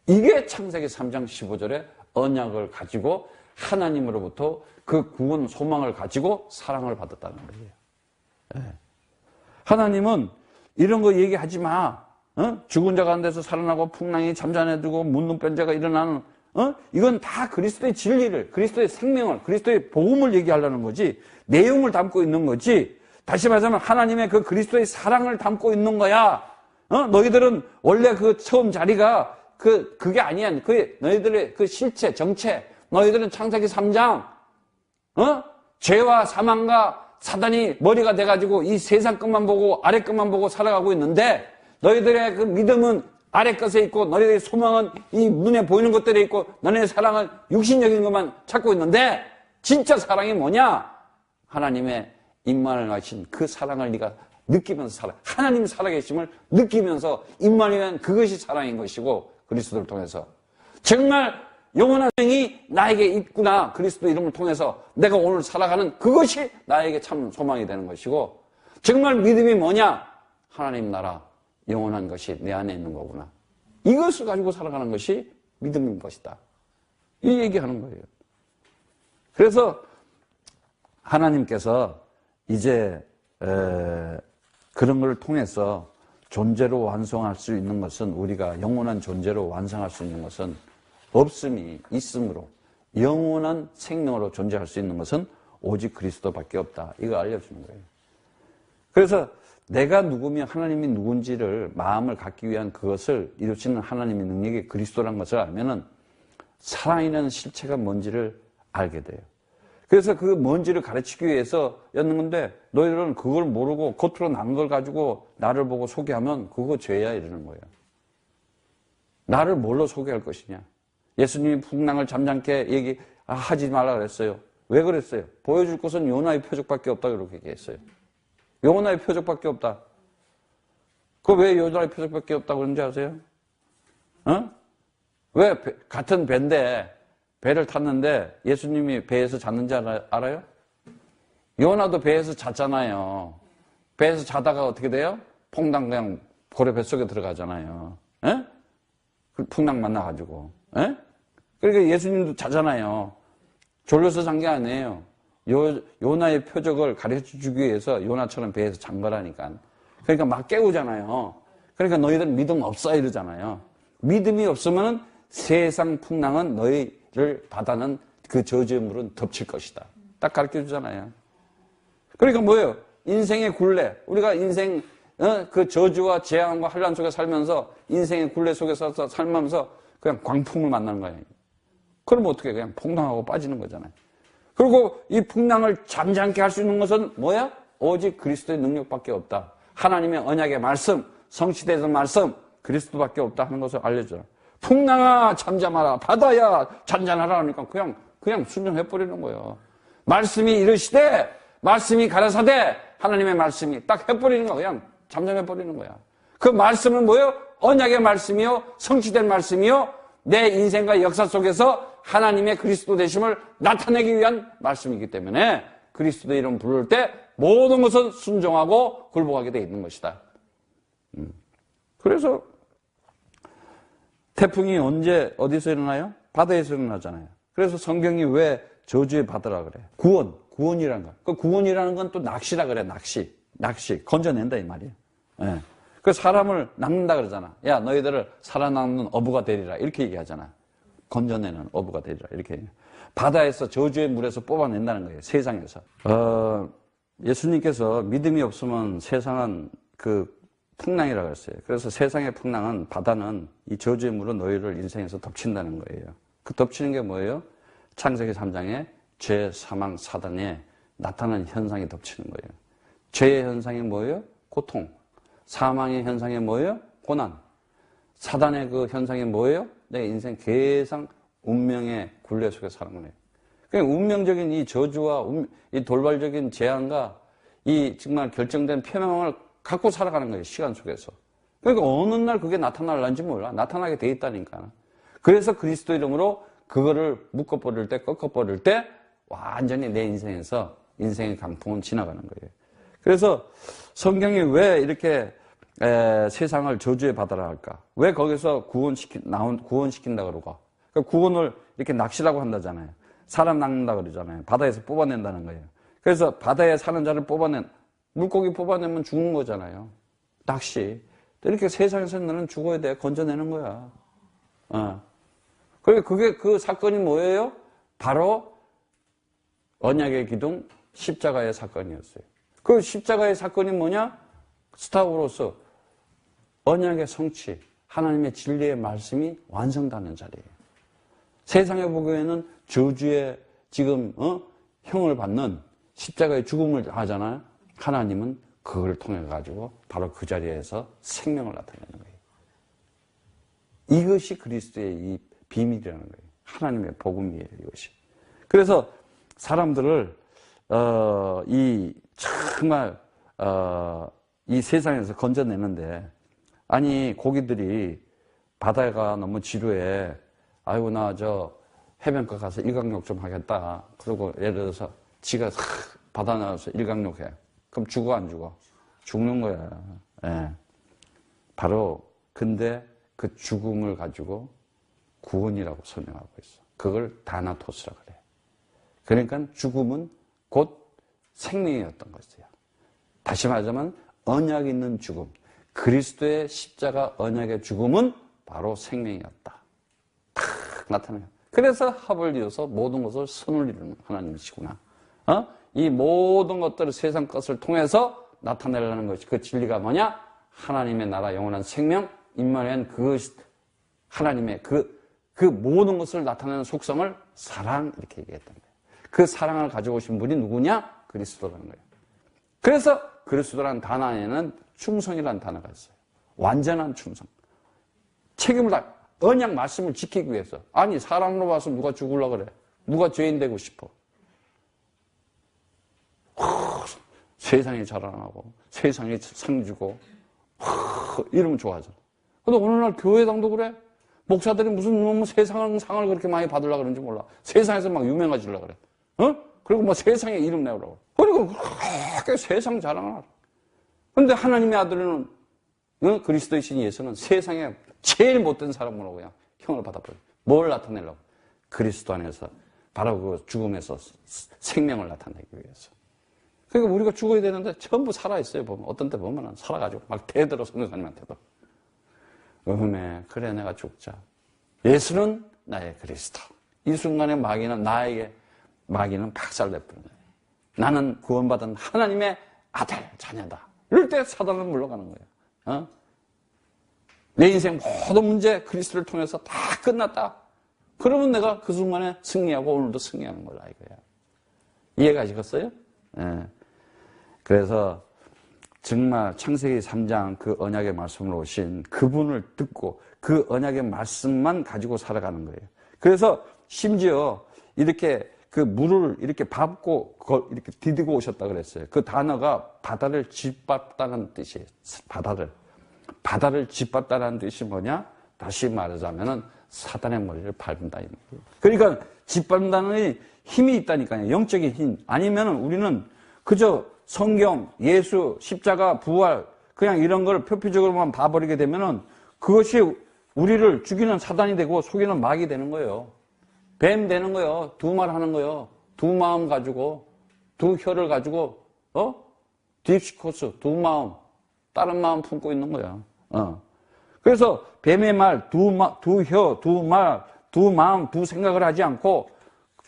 이게 창세기 3장 15절에 언약을 가지고 하나님으로부터 그 구원 소망을 가지고 사랑을 받았다는 거예요. 네. 하나님은 이런 거 얘기하지 마. 죽은 자가 안 돼서 살아나고 풍랑이 잠잠해지고 문둥병자가 일어나는 이건 다 그리스도의 진리를, 그리스도의 생명을, 그리스도의 복음을 얘기하려는 거지 내용을 담고 있는 거지. 다시 말하자면 하나님의 그 그리스도의 사랑을 담고 있는 거야. 너희들은 원래 그 처음 자리가 그게 아니야. 너희들의 그 실체, 정체. 너희들은 창세기 3장, 죄와 사망과 사단이 머리가 돼가지고 이 세상 것만 보고 아래 것만 보고 살아가고 있는데 너희들의 그 믿음은 아래 것에 있고 너희들의 소망은 이 눈에 보이는 것들에 있고 너희의 사랑은 육신적인 것만 찾고 있는데 진짜 사랑이 뭐냐? 하나님의 임만을 하신 그 사랑을 네가 느끼면서 살아. 하나님 살아계심을 느끼면서 임만이면 그것이 사랑인 것이고 그리스도를 통해서 정말 영원한 생이 나에게 있구나. 그리스도 이름을 통해서 내가 오늘 살아가는 그것이 나에게 참 소망이 되는 것이고 정말 믿음이 뭐냐? 하나님 나라 영원한 것이 내 안에 있는 거구나. 이것을 가지고 살아가는 것이 믿음인 것이다. 이 얘기하는 거예요. 그래서 하나님께서 이제 그런 걸 통해서 존재로 완성할 수 있는 것은, 우리가 영원한 존재로 완성할 수 있는 것은 없음이 있음으로, 영원한 생명으로 존재할 수 있는 것은 오직 그리스도밖에 없다. 이거 알려주는 거예요. 그래서 내가 누구며 하나님이 누군지를 마음을 갖기 위한 그것을 이루시는 하나님의 능력이 그리스도라는 것을 알면은 살아있는 실체가 뭔지를 알게 돼요. 그래서 그 뭔지를 가르치기 위해서 였는 건데, 너희들은 그걸 모르고 겉으로 난 걸 가지고 나를 보고 소개하면 그거 죄야 이러는 거예요. 나를 뭘로 소개할 것이냐. 예수님이 풍랑을 잠잠케 하지 말라 그랬어요. 왜 그랬어요? 보여줄 것은 요나의 표적밖에 없다 그렇게 얘기했어요. 요나의 표적밖에 없다. 그 왜 요나의 표적밖에 없다고 그런지 아세요? 왜 같은 배인데, 배를 탔는데 예수님이 배에서 잤는지 알아요? 요나도 배에서 잤잖아요. 배에서 자다가 어떻게 돼요? 퐁당 그냥 고래 뱃속에 들어가잖아요. 에? 풍랑 만나가지고. 에? 그러니까 예수님도 자잖아요. 졸려서 잔 게 아니에요. 요나의 표적을 가르쳐 주기 위해서 요나처럼 배에서 잔 거라니까. 그러니까 막 깨우잖아요. 그러니까 너희들 믿음 없어 이러잖아요. 믿음이 없으면 세상 풍랑은 너희를 바다는 그 저주의 물은 덮칠 것이다. 딱 가르쳐 주잖아요. 그러니까 뭐예요? 인생의 굴레. 우리가 인생 그 저주와 재앙과 환란 속에 살면서 인생의 굴레 속에서 살면서 그냥 광풍을 만나는 거예요. 그러면 어떻게 그냥 폭락하고 빠지는 거잖아요. 그리고 이 풍랑을 잠잠케 할 수 있는 것은 뭐야? 오직 그리스도의 능력밖에 없다. 하나님의 언약의 말씀, 성취되는 말씀, 그리스도밖에 없다 하는 것을 알려줘요. 풍랑아 잠잠하라, 바다야 잔잔하라 하니까 그냥 순종해버리는 거예요. 말씀이 이르시되, 말씀이 가라사대, 하나님의 말씀이 딱 해버리는 거야. 그냥 잠잠해버리는 거야. 그 말씀은 뭐예요? 언약의 말씀이요, 성취된 말씀이요, 내 인생과 역사 속에서 하나님의 그리스도 되심을 나타내기 위한 말씀이기 때문에 그리스도 이름 부를 때 모든 것은 순종하고 굴복하게 되어 있는 것이다. 그래서 태풍이 언제 어디서 일어나요? 바다에서 일어나잖아요. 그래서 성경이 왜 저주의 바다라 그래? 구원이라는 거. 그 구원이라는 건 또 낚시라 그래. 낚시 건져낸다 이 말이에요. 예. 그 사람을 낚는다 그러잖아. 야, 너희들을 살아남는 어부가 되리라 이렇게 얘기하잖아. 건져내는 어부가 되리라 이렇게 얘기해요. 바다에서 저주의 물에서 뽑아낸다는 거예요. 세상에서. 예수님께서 믿음이 없으면 세상은 그 풍랑이라고 했어요. 그래서 세상의 풍랑은, 바다는 이 저주의 물은 너희를 인생에서 덮친다는 거예요. 그 덮치는 게 뭐예요? 창세기 3장에 죄, 사망, 사단에 나타나는 현상이 덮치는 거예요. 죄의 현상이 뭐예요? 고통. 사망의 현상이 뭐예요? 고난. 사단의 그 현상이 뭐예요? 내 인생 계상 운명의 굴레 속에 사는 거예요. 그러니까 운명적인 이 저주와 이 돌발적인 재앙과 이 정말 결정된 표명을 갖고 살아가는 거예요. 시간 속에서. 그러니까 어느 날 그게 나타날는지 몰라. 나타나게 돼 있다니까. 그래서 그리스도 이름으로 그거를 묶어버릴 때, 꺾어버릴 때 완전히 내 인생에서 인생의 강풍은 지나가는 거예요. 그래서 성경이 왜 이렇게 세상을 저주의 바다라 할까? 왜 거기서 구원시킨다 그러고? 그 구원을 이렇게 낚시라고 한다잖아요. 사람 낚는다 그러잖아요. 바다에서 뽑아낸다는 거예요. 그래서 바다에 사는 자를 물고기 뽑아내면 죽는 거잖아요. 낚시. 이렇게 세상에서 너는 죽어야 돼. 건져내는 거야. 그게 그 사건이 뭐예요? 바로 언약의 기둥 십자가의 사건이었어요. 그 십자가의 사건이 뭐냐? 스타우로서 언약의 성취, 하나님의 진리의 말씀이 완성되는 자리예요. 세상에 보기에는 저주의 지금 형을 받는 십자가의 죽음을 하잖아요. 하나님은 그걸 통해 가지고 바로 그 자리에서 생명을 나타내는 거예요. 이것이 그리스도의 이 비밀이라는 거예요. 하나님의 복음이에요, 이것이. 그래서 사람들을 정말 이 세상에서 건져내는데, 아니 고기들이 바다가 너무 지루해. 아이고 나 저 해변가 가서 일광욕 좀 하겠다. 그리고 예를 들어서 지가 바다 나와서 일광욕해. 그럼 죽어 안 죽어? 죽는 거야. 예. 바로 근데 그 죽음을 가지고 구원이라고 설명하고 있어. 그걸 다나토스라 그래. 그러니까 죽음은 곧 생명이었던 것이에요. 다시 말하자면 언약 있는 죽음, 그리스도의 십자가 언약의 죽음은 바로 생명이었다. 탁 나타나요. 그래서 합을 이어서 모든 것을 선을 이루는 하나님이시구나. 이 모든 것들을 세상 것을 통해서 나타내려는 것이 그 진리가 뭐냐? 하나님의 나라 영원한 생명, 임마누엘 그 하나님의 그 모든 것을 나타내는 속성을 사랑 이렇게 얘기했던 거예요. 그 사랑을 가지고 오신 분이 누구냐? 그리스도라는 거예요. 그래서 그리스도라는 단어 안에는 충성이라는 단어가 있어요. 완전한 충성. 책임을 다 언약 말씀을 지키기 위해서. 아니 사람으로 봐서 누가 죽으려고 그래? 누가 죄인 되고 싶어? 세상에 자랑하고 세상에 상 주고 이러면 좋아하잖아. 근데 오늘날 교회당도 그래? 목사들이 무슨 세상 상을 그렇게 많이 받으려고 그러는지 몰라. 세상에서 막 유명해지려고 그래. 그리고 뭐 세상에 이름 내오라고. 그리고 그렇게 세상 자랑을 하라. 근데 하나님의 아들은 그리스도이신 예수는 세상에 제일 못된 사람으로 그냥 형을 받아버려요. 뭘 나타내려고? 그리스도 안에서 바로 그 죽음에서 생명을 나타내기 위해서. 그러니까 우리가 죽어야 되는데 전부 살아있어요. 보면 어떤 때 보면 살아가지고 막 대들어 선교사님한테도. 그래 내가 죽자. 예수는 나의 그리스도. 이 순간에 마귀는 박살내버려요. 나는 구원받은 하나님의 아들, 자녀다. 이럴 때 사단은 물러가는 거예요. 내 인생 모든 문제 그리스도를 통해서 다 끝났다. 그러면 내가 그 순간에 승리하고 오늘도 승리하는 거다 이거야. 이해가 되셨어요? 네. 그래서 정말 창세기 3장 그 언약의 말씀으로 오신 그분을 듣고 그 언약의 말씀만 가지고 살아가는 거예요. 그래서 심지어 이렇게 그 물을 이렇게 밟고 이렇게 디디고 오셨다 그랬어요. 그 단어가 바다를 짓밟다는 뜻이에요. 바다를 짓밟다는 뜻이 뭐냐? 다시 말하자면은 사단의 머리를 밟는다. 그러니까 짓밟는다는 힘이 있다니까요. 영적인 힘. 아니면은 우리는 그저 성경, 예수, 십자가, 부활 그냥 이런 걸 표피적으로만 봐버리게 되면은 그것이 우리를 죽이는 사단이 되고 속이는 마귀 되는 거예요. 뱀 되는 거예요. 두 말 하는 거예요. 두 마음 가지고, 두 혀를 가지고, 딥시코스, 두 마음, 다른 마음 품고 있는 거야. 그래서 뱀의 말, 두 혀, 두 말, 두 마음, 두 생각을 하지 않고,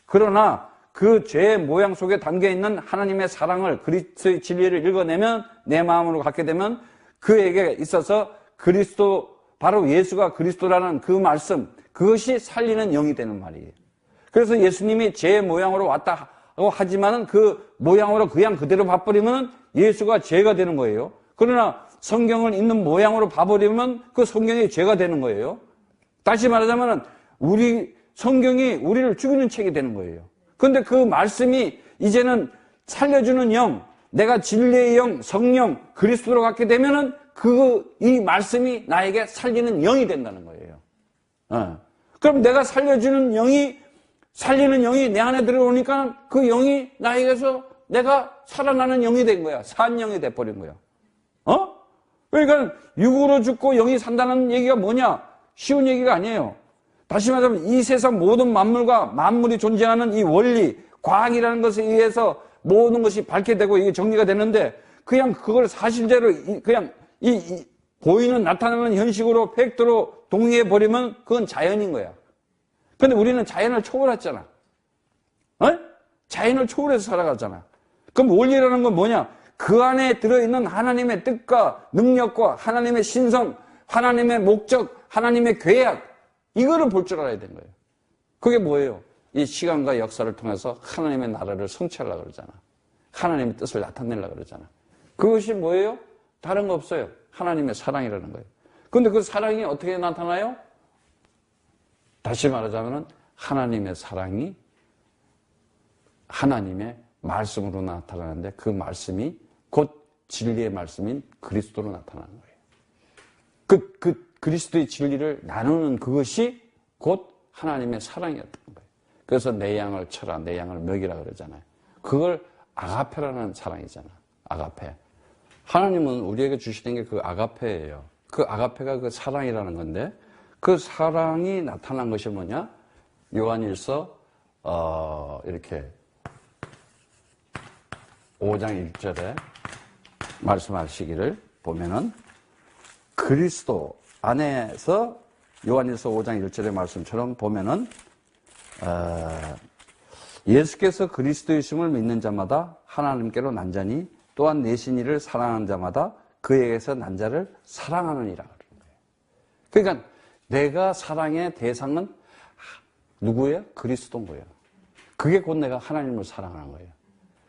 그러나 그 죄의 모양 속에 담겨 있는 하나님의 사랑을 그리스도의 진리를 읽어내면 내 마음으로 갖게 되면 그에게 있어서 그리스도, 바로 예수가 그리스도라는 그 말씀, 그것이 살리는 영이 되는 말이에요. 그래서 예수님이 제 모양으로 왔다고 하지만은 그 모양으로 그냥 그대로 봐버리면 예수가 죄가 되는 거예요. 그러나 성경을 읽는 모양으로 봐버리면 그 성경이 죄가 되는 거예요. 다시 말하자면은 성경이 우리를 죽이는 책이 되는 거예요. 그런데 그 말씀이 이제는 살려주는 영, 내가 진리의 영, 성령, 그리스도로 갖게 되면은 이 말씀이 나에게 살리는 영이 된다는 거예요. 그럼 내가 살리는 영이 내 안에 들어오니까 그 영이 나에게서 내가 살아나는 영이 된 거야. 산 영이 돼버린 거야. 그러니까 육으로 죽고 영이 산다는 얘기가 뭐냐? 쉬운 얘기가 아니에요. 다시 말하면 이 세상 모든 만물과 만물이 존재하는 이 원리, 과학이라는 것에 의해서 모든 것이 밝게 되고 이게 정리가 되는데 그냥 그걸 사실대로 그냥 보이는 나타나는 현식으로 팩트로 동의해 버리면 그건 자연인 거야. 근데 우리는 자연을 초월했잖아. 자연을 초월해서 살아갔잖아. 그럼 원리라는 건 뭐냐? 그 안에 들어있는 하나님의 뜻과 능력과 하나님의 신성, 하나님의 목적, 하나님의 계약 이거를 볼 줄 알아야 되는 거예요. 그게 뭐예요? 이 시간과 역사를 통해서 하나님의 나라를 성취하려고 그러잖아. 하나님의 뜻을 나타내려고 그러잖아. 그것이 뭐예요? 다른 거 없어요. 하나님의 사랑이라는 거예요. 그런데 그 사랑이 어떻게 나타나요? 다시 말하자면 하나님의 사랑이 하나님의 말씀으로 나타나는데 그 말씀이 곧 진리의 말씀인 그리스도로 나타나는 거예요. 그리스도의 진리를 나누는 그것이 곧 하나님의 사랑이었던 거예요. 그래서 내 양을 쳐라, 내 양을 먹이라 그러잖아요. 그걸 아가페라는 사랑이잖아. 아가페. 하나님은 우리에게 주시는 게 그 아가페예요. 그 아가페가 그 사랑이라는 건데 그 사랑이 나타난 것이 뭐냐? 요한일서 이렇게 5장 1절에 말씀하시기를 보면은 그리스도 안에서 요한일서 5장 1절의 말씀처럼 보면은 예수께서 그리스도이심을 믿는 자마다 하나님께로 난자니 또한 내신 이를 사랑하는 자마다 그에게서 난 자를 사랑하느니라. 그러니까 내가 사랑의 대상은 누구예요? 그리스도인 거예요. 그게 곧 내가 하나님을 사랑하는 거예요.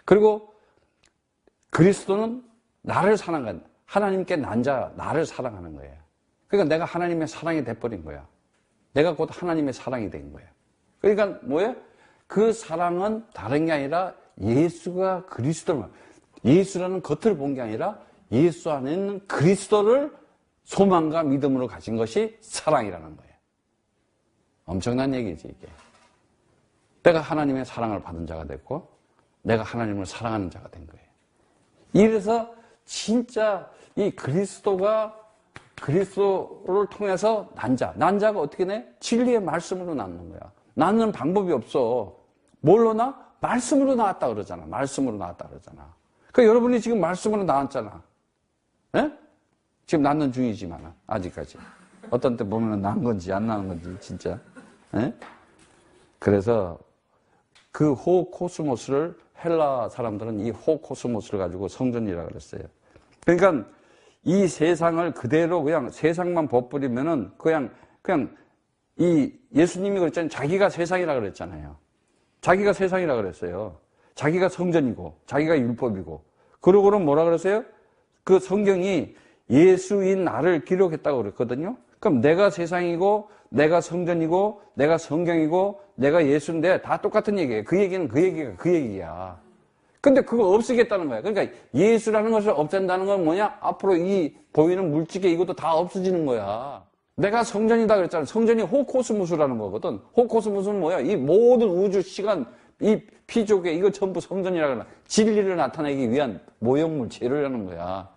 그리고 그리스도는 나를 사랑하는 거예요. 하나님께 난 자, 나를 사랑하는 거예요. 그러니까 내가 하나님의 사랑이 돼버린 거야. 내가 곧 하나님의 사랑이 된 거예요. 그러니까 뭐예요? 그 사랑은 다른 게 아니라 예수가 그리스도를, 예수라는 겉을 본 게 아니라 예수 안에 있는 그리스도를 소망과 믿음으로 가진 것이 사랑이라는 거예요. 엄청난 얘기지, 이게. 내가 하나님의 사랑을 받은 자가 됐고, 내가 하나님을 사랑하는 자가 된 거예요. 이래서 진짜 이 그리스도를 통해서 난 자가 어떻게 내? 진리의 말씀으로 낳는 거야. 낳는 방법이 없어. 뭘로 낳아? 말씀으로 낳았다 그러잖아. 말씀으로 낳았다 그러잖아. 그러니까 여러분이 지금 말씀으로 낳았잖아. 예? 지금 낳는 중이지만 아직까지. 어떤 때 보면 낳은 건지 안 낳은 건지 진짜. 예? 그래서 그 호코스모스를 헬라 사람들은 이 호코스모스를 가지고 성전이라고 그랬어요. 그러니까 이 세상을 그대로 그냥 세상만 버뿌리면은 그냥 이 예수님이 그랬잖아요. 자기가 세상이라 그랬잖아요. 자기가 세상이라 그랬어요. 자기가 성전이고 자기가 율법이고. 그러고는 뭐라 그랬어요? 그 성경이 예수인 나를 기록했다고 그랬거든요. 그럼 내가 세상이고 내가 성전이고 내가 성경이고 내가 예수인데 다 똑같은 얘기예요. 그 얘기는 그 얘기가 그 얘기야. 근데 그거 없애겠다는 거야. 그러니까 예수라는 것을 없앤다는 건 뭐냐? 앞으로 이 보이는 물질계 이것도 다 없어지는 거야. 내가 성전이다 그랬잖아. 성전이 호코스모스라는 거거든. 호코스모스는 뭐야? 이 모든 우주, 시간, 이 피조계 이거 전부 성전이라 그러나 진리를 나타내기 위한 모형물 재료라는 거야.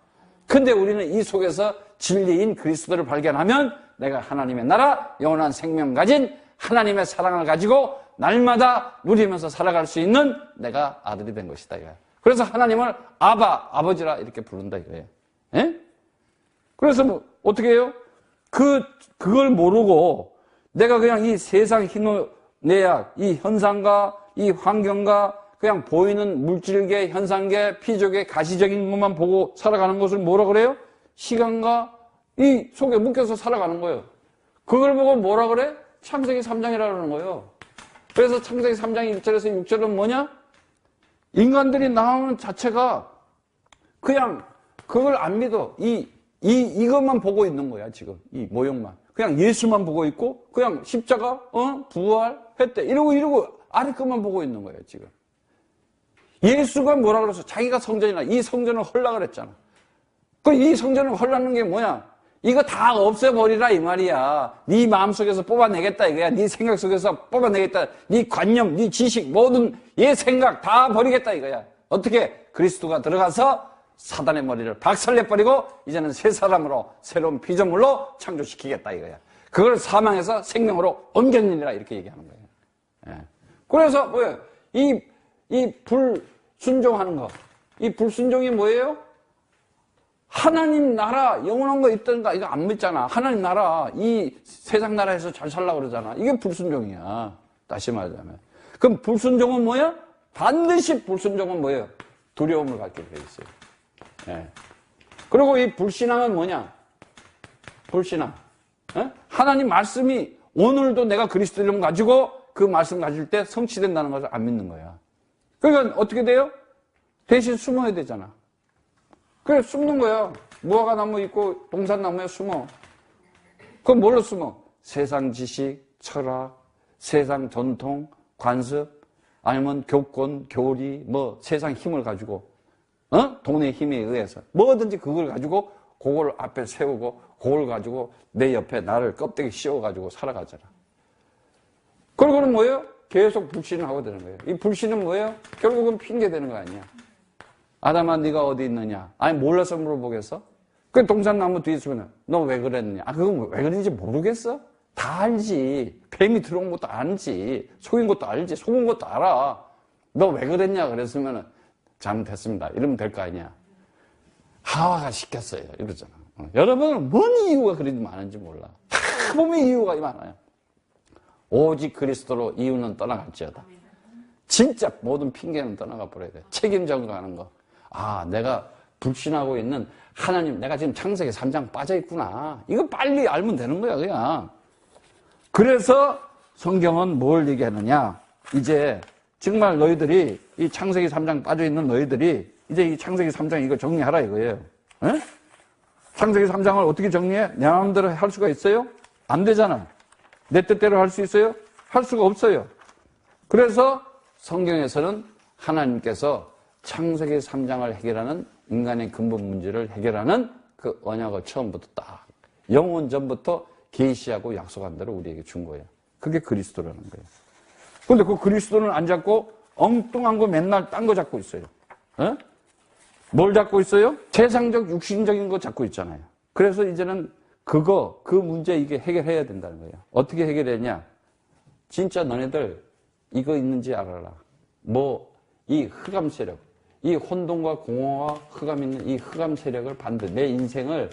근데 우리는 이 속에서 진리인 그리스도를 발견하면 내가 하나님의 나라, 영원한 생명 가진 하나님의 사랑을 가지고 날마다 누리면서 살아갈 수 있는 내가 아들이 된 것이다 이거야. 그래서 하나님을 아버지라 이렇게 부른다 이거예요. 예? 그래서 뭐 어떻게 해요? 그걸 모르고 내가 그냥 이 세상 희노애약, 이 현상과 이 환경과 그냥 보이는 물질계, 현상계, 피조계, 가시적인 것만 보고 살아가는 것을 뭐라 그래요? 시간과 이 속에 묶여서 살아가는 거예요. 그걸 보고 뭐라 그래? 창세기 3장이라 그러는 거예요. 그래서 창세기 3장 1절에서 6절은 뭐냐? 인간들이 나오는 자체가 그냥 그걸 안 믿어. 이것만 보고 있는 거야, 지금. 이 모형만. 그냥 예수만 보고 있고, 그냥 십자가, 부활했대. 이러고 아래 것만 보고 있는 거예요, 지금. 예수가 뭐라 그랬어? 자기가 성전이라. 이 성전을 헐라 그랬잖아. 이 성전을 헐라는 게 뭐야? 이거 다 없애버리라 이 말이야. 네 마음속에서 뽑아내겠다 이거야. 네 생각 속에서 뽑아내겠다. 네 관념, 네 지식, 모든 얘 생각 다 버리겠다 이거야. 어떻게? 그리스도가 들어가서 사단의 머리를 박살내버리고 이제는 새 사람으로 새로운 피조물로 창조시키겠다 이거야. 그걸 사망에서 생명으로 옮겼느니라 이렇게 얘기하는 거예요. 예. 그래서 뭐예요? 이 불순종하는 거. 이 불순종이 뭐예요? 하나님 나라 영원한 거 있던가 이거 안 믿잖아. 하나님 나라 이 세상 나라에서 잘 살라고 그러잖아. 이게 불순종이야. 다시 말하자면. 그럼 불순종은 뭐야? 반드시 불순종은 뭐예요? 두려움을 갖게 돼 있어요. 예. 그리고 이 불신앙은 뭐냐? 불신앙. 예? 하나님 말씀이 오늘도 내가 그리스도 이름 가지고 그 말씀 가질 때 성취된다는 것을 안 믿는 거야. 그러니까 어떻게 돼요? 대신 숨어야 되잖아. 그래, 숨는 거야. 무화과 나무 있고 동산나무에 숨어. 그럼 뭘로 숨어? 세상 지식, 철학, 세상 전통, 관습, 아니면 교권, 교리, 뭐 세상 힘을 가지고, 돈의 힘에 의해서 뭐든지 그걸 가지고 그걸 앞에 세우고 그걸 가지고 내 옆에 나를 껍데기 씌워가지고 살아가잖아. 그러고는 뭐예요? 계속 불신을 하고 되는 거예요. 이 불신은 뭐예요? 결국은 핑계 되는 거 아니야. 아담아 네가 어디 있느냐? 아니 몰라서 물어보겠어? 그 동산나무 뒤에 있으면 너 왜 그랬느냐? 그건 왜 그랬는지 모르겠어? 다 알지. 뱀이 들어온 것도 알지. 속인 것도 알지. 속은 것도 알아. 너 왜 그랬냐? 그랬으면은 잘못했습니다. 이러면 될 거 아니야. 하와가 시켰어요. 이러잖아. 여러분은 뭔 이유가 그리 많은지 몰라. 다 보면 이유가 많아요. 오직 그리스도로 이유는 떠나갈지어다. 진짜 모든 핑계는 떠나가 버려야 돼. 책임 전가하는 거. 아, 내가 불신하고 있는 하나님, 내가 지금 창세기 3장 빠져 있구나. 이거 빨리 알면 되는 거야, 그냥. 그래서 성경은 뭘 얘기하느냐. 이제 정말 너희들이 이 창세기 3장 빠져 있는 너희들이 이제 이 창세기 3장 이거 정리하라 이거예요. 에? 창세기 3장을 어떻게 정리해? 내 마음대로 할 수가 있어요? 안 되잖아. 내 뜻대로 할 수 있어요? 할 수가 없어요. 그래서 성경에서는 하나님께서 창세기 3장을 해결하는 인간의 근본 문제를 해결하는 그 언약을 처음부터 딱 영원 전부터 계시하고 약속한 대로 우리에게 준 거예요. 그게 그리스도라는 거예요. 근데 그 그리스도는 안 잡고 엉뚱한 거 맨날 딴 거 잡고 있어요. 에? 뭘 잡고 있어요? 세상적 육신적인 거 잡고 있잖아요. 그래서 이제는 그 문제 이게 해결해야 된다는 거예요. 어떻게 해결했냐? 진짜 너네들 이거 있는지 알아라. 이 흑암 세력, 이 혼돈과 공허와 흑암 있는 이 흑암 세력을 반드시, 내 인생을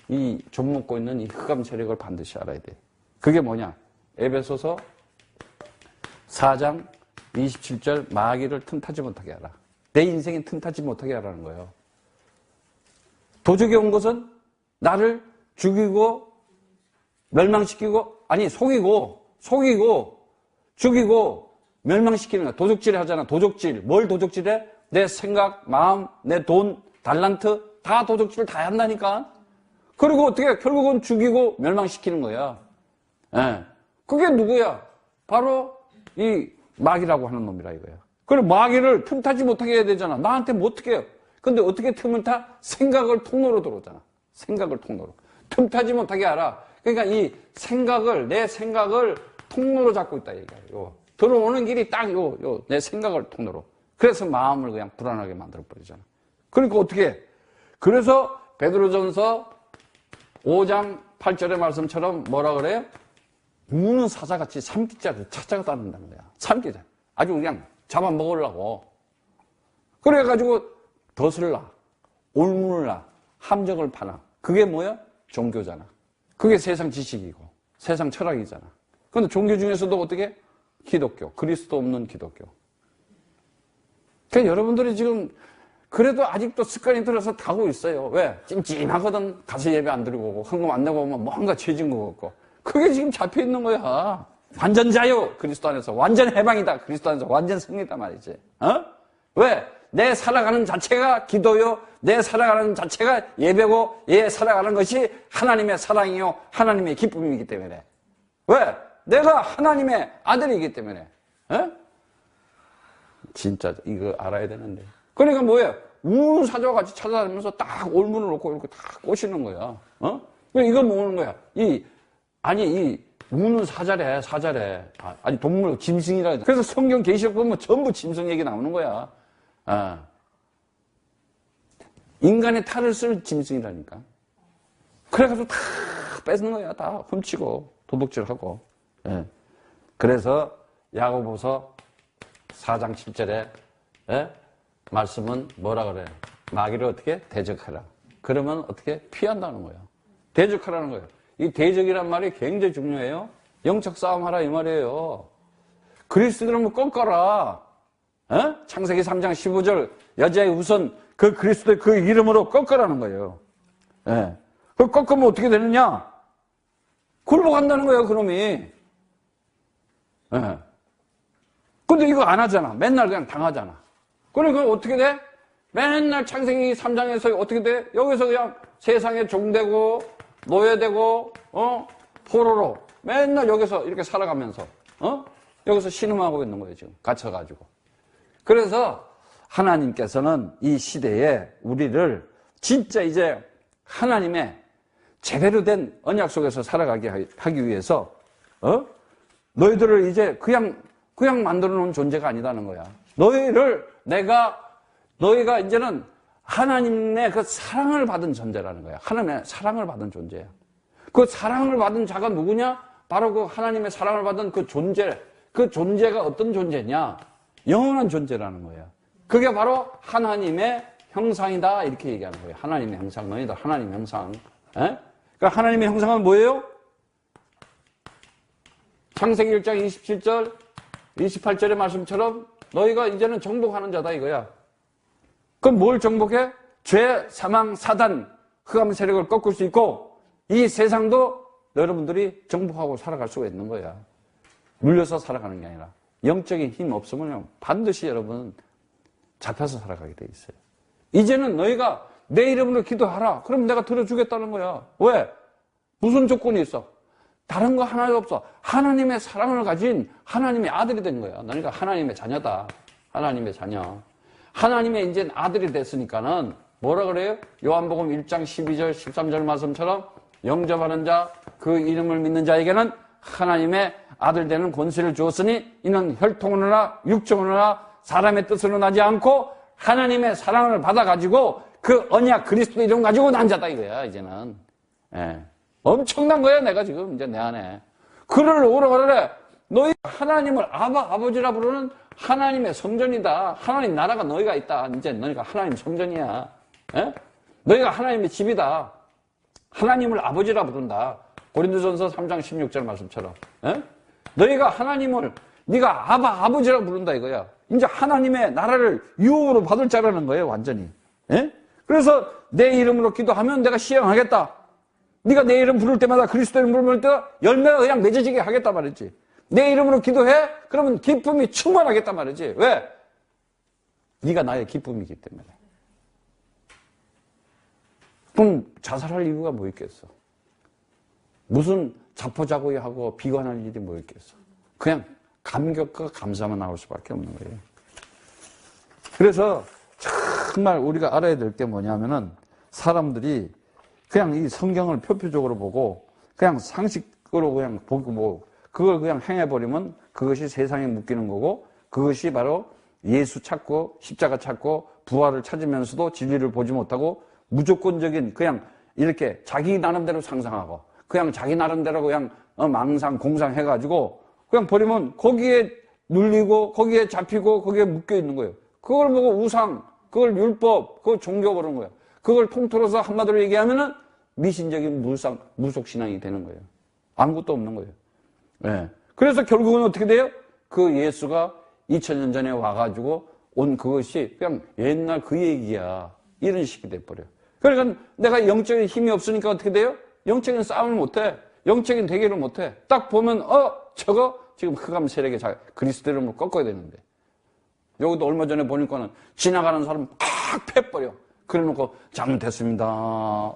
이 좀먹고 있는 이 흑암 세력을 반드시 알아야 돼. 그게 뭐냐? 에베소서 4장 27절 마귀를 틈타지 못하게 하라. 내 인생에 틈타지 못하게 하라는 거예요. 도적이 온 것은 나를 죽이고 멸망시키고 속이고 죽이고 멸망시키는 거야. 도적질 하잖아. 도적질. 뭘 도적질해? 내 생각, 마음, 내 돈, 달란트 다 도적질 다 한다니까. 그리고 어떻게 결국은 죽이고 멸망시키는 거야. 예. 그게 누구야? 바로 이 마귀라고 하는 놈이라 이거야. 그럼 마귀를 틈타지 못하게 해야 되잖아. 나한테 뭐 어떻게 해요? 근데 어떻게 틈을 타? 생각을 통로로 들어오잖아. 생각을 통로로. 틈타지 못하게 하라. 그러니까 내 생각을 통로로 잡고 있다 이거야. 들어오는 길이 딱 내 생각을 통로로. 그래서 마음을 그냥 불안하게 만들어버리잖아. 그러니까 어떻게 해? 그래서 베드로전서 5장 8절의 말씀처럼 뭐라 그래요? 우는 사자같이 삼키자를 찾아다닌다는 거야. 삼키자. 아주 그냥 잡아먹으려고. 그래가지고 덫을 놔. 올문을 놔. 함정을 파나. 그게 뭐야? 종교잖아. 그게 세상 지식이고 세상 철학이잖아. 그런데 종교 중에서도 어떻게? 기독교. 그리스도 없는 기독교. 그러니까 여러분들이 지금 그래도 아직도 습관이 들어서 가고 있어요. 왜? 찜찜하거든. 가서 예배 안 드리고 오고 헌금 안 내고 오면 뭔가 죄진 것 같고. 그게 지금 잡혀 있는 거야. 완전 자유. 그리스도 안에서. 완전 해방이다. 그리스도 안에서. 완전 승리다 말이지. 왜? 내 살아가는 자체가 기도요. 내 살아가는 자체가 예배고 살아가는 것이 하나님의 사랑이요. 하나님의 기쁨이기 때문에. 왜? 내가 하나님의 아들이기 때문에. 진짜 이거 알아야 되는데. 그러니까 뭐예요? 우는 사자와 같이 찾아다니면서 딱 올문을 놓고 이렇게 딱 꼬시는 거야. 이거 뭐는 거야? 이 우는 사자래. 아니 동물 짐승이라. 그래서 성경 계시록 보면 전부 짐승 얘기 나오는 거야. 인간의 탈을 쓸 짐승이라니까. 그래가지고 다 뺏는 거야. 다 훔치고 도둑질하고. 그래서 야고보서 4장 7절에 말씀은 뭐라 그래요? 마귀를 어떻게? 대적하라. 그러면 어떻게? 피한다는 거예요. 대적하라는 거예요. 이 대적이란 말이 굉장히 중요해요. 영적 싸움하라 이 말이에요. 그리스도를 꺾어라. 창세기 3장 15절 여자의 우선 그 그리스도의 그 이름으로 꺾으라는 거예요. 그 꺾으면 어떻게 되느냐? 굴복한다는 거예요, 그놈이. 근데 이거 안 하잖아. 맨날 그냥 당하잖아. 그러니까 어떻게 돼? 맨날 창세기 3장에서 어떻게 돼? 여기서 그냥 세상에 종되고 노예되고 포로로 맨날 여기서 이렇게 살아가면서 여기서 신음하고 있는 거예요, 지금. 갇혀가지고. 그래서 하나님께서는 이 시대에 우리를 진짜 이제 하나님의 제대로 된 언약 속에서 살아가게 하기 위해서 너희들을 이제 그냥 만들어 놓은 존재가 아니다는 거야. 너희가 이제는 하나님의 그 사랑을 받은 존재라는 거야. 하나님의 사랑을 받은 존재야. 그 사랑을 받은 자가 누구냐? 바로 그 하나님의 사랑을 받은 그 존재. 그 존재가 어떤 존재냐? 영원한 존재라는 거야. 그게 바로 하나님의 형상이다. 이렇게 얘기하는 거예요. 하나님의 형상, 너희들 하나님의 형상. 에? 그러니까 하나님의 형상은 뭐예요? 창세기 1장 27절, 28절의 말씀처럼 너희가 이제는 정복하는 자다 이거야. 그럼 뭘 정복해? 죄, 사망, 사단, 흑암 세력을 꺾을 수 있고 이 세상도 여러분들이 정복하고 살아갈 수가 있는 거야. 물려서 살아가는 게 아니라 영적인 힘 없으면 반드시 여러분 잡혀서 살아가게 돼 있어요. 이제는 너희가 내 이름으로 기도하라. 그럼 내가 들어주겠다는 거야. 왜? 무슨 조건이 있어? 다른 거 하나도 없어. 하나님의 사랑을 가진 하나님의 아들이 된 거야. 너희가 하나님의 자녀다. 하나님의 자녀. 하나님의 이제 아들이 됐으니까는 뭐라 그래요? 요한복음 1장 12절 13절 말씀처럼 영접하는 자, 그 이름을 믿는 자에게는 하나님의 아들 되는 권세를 주었으니 이는 혈통으로나 육정으로나 사람의 뜻으로 나지 않고 하나님의 사랑을 받아가지고 그 언약 그리스도 이름 가지고 난 자다 이거야 이제는. 예. 엄청난 거야 내가 지금 이제 내 안에. 그를 오라 그래. 너희 하나님을 아버지라 부르는 하나님의 성전이다. 하나님 나라가 너희가 있다. 이제 너희가 하나님 성전이야. 예? 너희가 하나님의 집이다. 하나님을 아버지라 부른다. 고린도전서 3장 16절 말씀처럼. 예? 너희가 하나님을 네가 아버지라 부른다 이거야. 이제 하나님의 나라를 유업으로 받을 자라는 거예요 완전히. 예? 그래서 내 이름으로 기도하면 내가 시행하겠다. 네가 내 이름 부를 때마다 그리스도 이름 부를 때 열매가 그냥 맺어지게 하겠다 말이지. 내 이름으로 기도해? 그러면 기쁨이 충만하겠다 말이지. 왜? 네가 나의 기쁨이기 때문에. 그럼 자살할 이유가 뭐 있겠어? 무슨 자포자기하고 비관할 일이 뭐 있겠어? 그냥 감격과 감사만 나올 수밖에 없는 거예요. 그래서 정말 우리가 알아야 될 게 뭐냐면은 사람들이 그냥 이 성경을 표표적으로 보고 그냥 상식으로 그냥 보고 뭐 그걸 그냥 행해버리면 그것이 세상에 묶이는 거고 그것이 바로 예수 찾고 십자가 찾고 부활을 찾으면서도 진리를 보지 못하고 무조건적인 그냥 이렇게 자기 나름대로 상상하고 그냥 자기 나름대로 그냥 망상 공상 해가지고 그냥 버리면 거기에 눌리고 거기에 잡히고 거기에 묶여 있는 거예요. 그걸 보고 우상, 그걸 율법, 그걸 종교 그런 거예요. 그걸 통틀어서 한마디로 얘기하면은 미신적인 무속신앙이 되는 거예요. 아무것도 없는 거예요. 네. 그래서 결국은 어떻게 돼요? 그 예수가 2000년 전에 와가지고 온 그것이 그냥 옛날 그 얘기야. 이런 식이 돼버려요. 그러니까 내가 영적인 힘이 없으니까 어떻게 돼요? 영적인 싸움을 못해. 영적인 대결을 못해. 딱 보면 저거 지금 흑암 세력의 그리스도 이름으로 꺾어야 되는데. 여기도 얼마 전에 보니까는 지나가는 사람 팍 패버려. 그래놓고 잘못했습니다.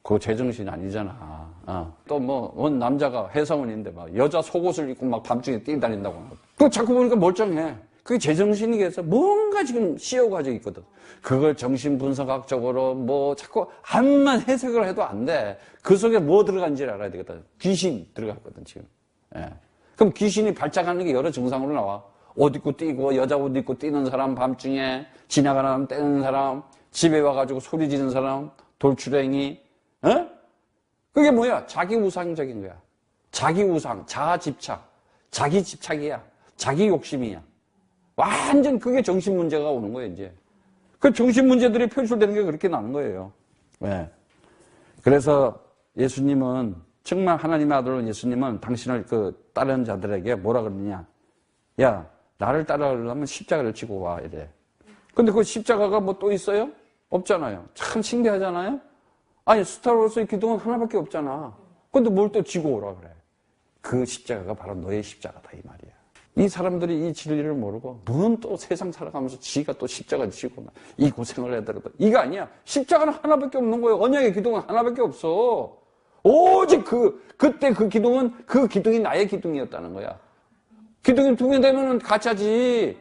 그거 제정신이 아니잖아. 또 원 남자가 회사원인데 막 여자 속옷을 입고 막 밤중에 뛰어다닌다고. 그거 자꾸 보니까 멀쩡해. 그게 제정신이겠어. 뭔가 지금 씌워가지고 있거든. 그걸 정신분석학적으로 뭐 자꾸 암만 해석을 해도 안 돼. 그 속에 뭐 들어간지를 알아야 되겠다. 귀신 들어갔거든 지금. 예. 그럼 귀신이 발작하는 게 여러 증상으로 나와. 옷 입고 뛰고 여자 옷 입고 뛰는 사람 밤중에 지나가는 사람 떼는 사람 집에 와가지고 소리 지르는 사람 돌출행위. 어? 그게 뭐야? 자기 우상적인 거야. 자기 우상, 자아 집착, 자기 집착이야. 자기 욕심이야. 완전 그게 정신 문제가 오는 거예요, 이제. 그 정신 문제들이 표출되는 게 그렇게 나는 거예요. 왜? 그래서 예수님은, 정말 하나님의 아들은 예수님은 당신을 따르는 자들에게 뭐라 그러느냐. 야, 나를 따르려면 십자가를 지고 와, 이래. 근데 그 십자가가 뭐 또 있어요? 없잖아요. 참 신기하잖아요? 아니, 스타로서의 기둥은 하나밖에 없잖아. 근데 뭘 또 지고 오라 그래. 그 십자가가 바로 너의 십자가다, 이 말이야. 이 사람들이 이 진리를 모르고, 뭔 또 세상 살아가면서 지가 또 십자가 지고, 이 고생을 해더라도. 이거 아니야. 십자가는 하나밖에 없는 거예요. 언약의 기둥은 하나밖에 없어. 오직 그때 그 기둥은, 그 기둥이 나의 기둥이었다는 거야. 기둥이 두 개 되면 같이 하지.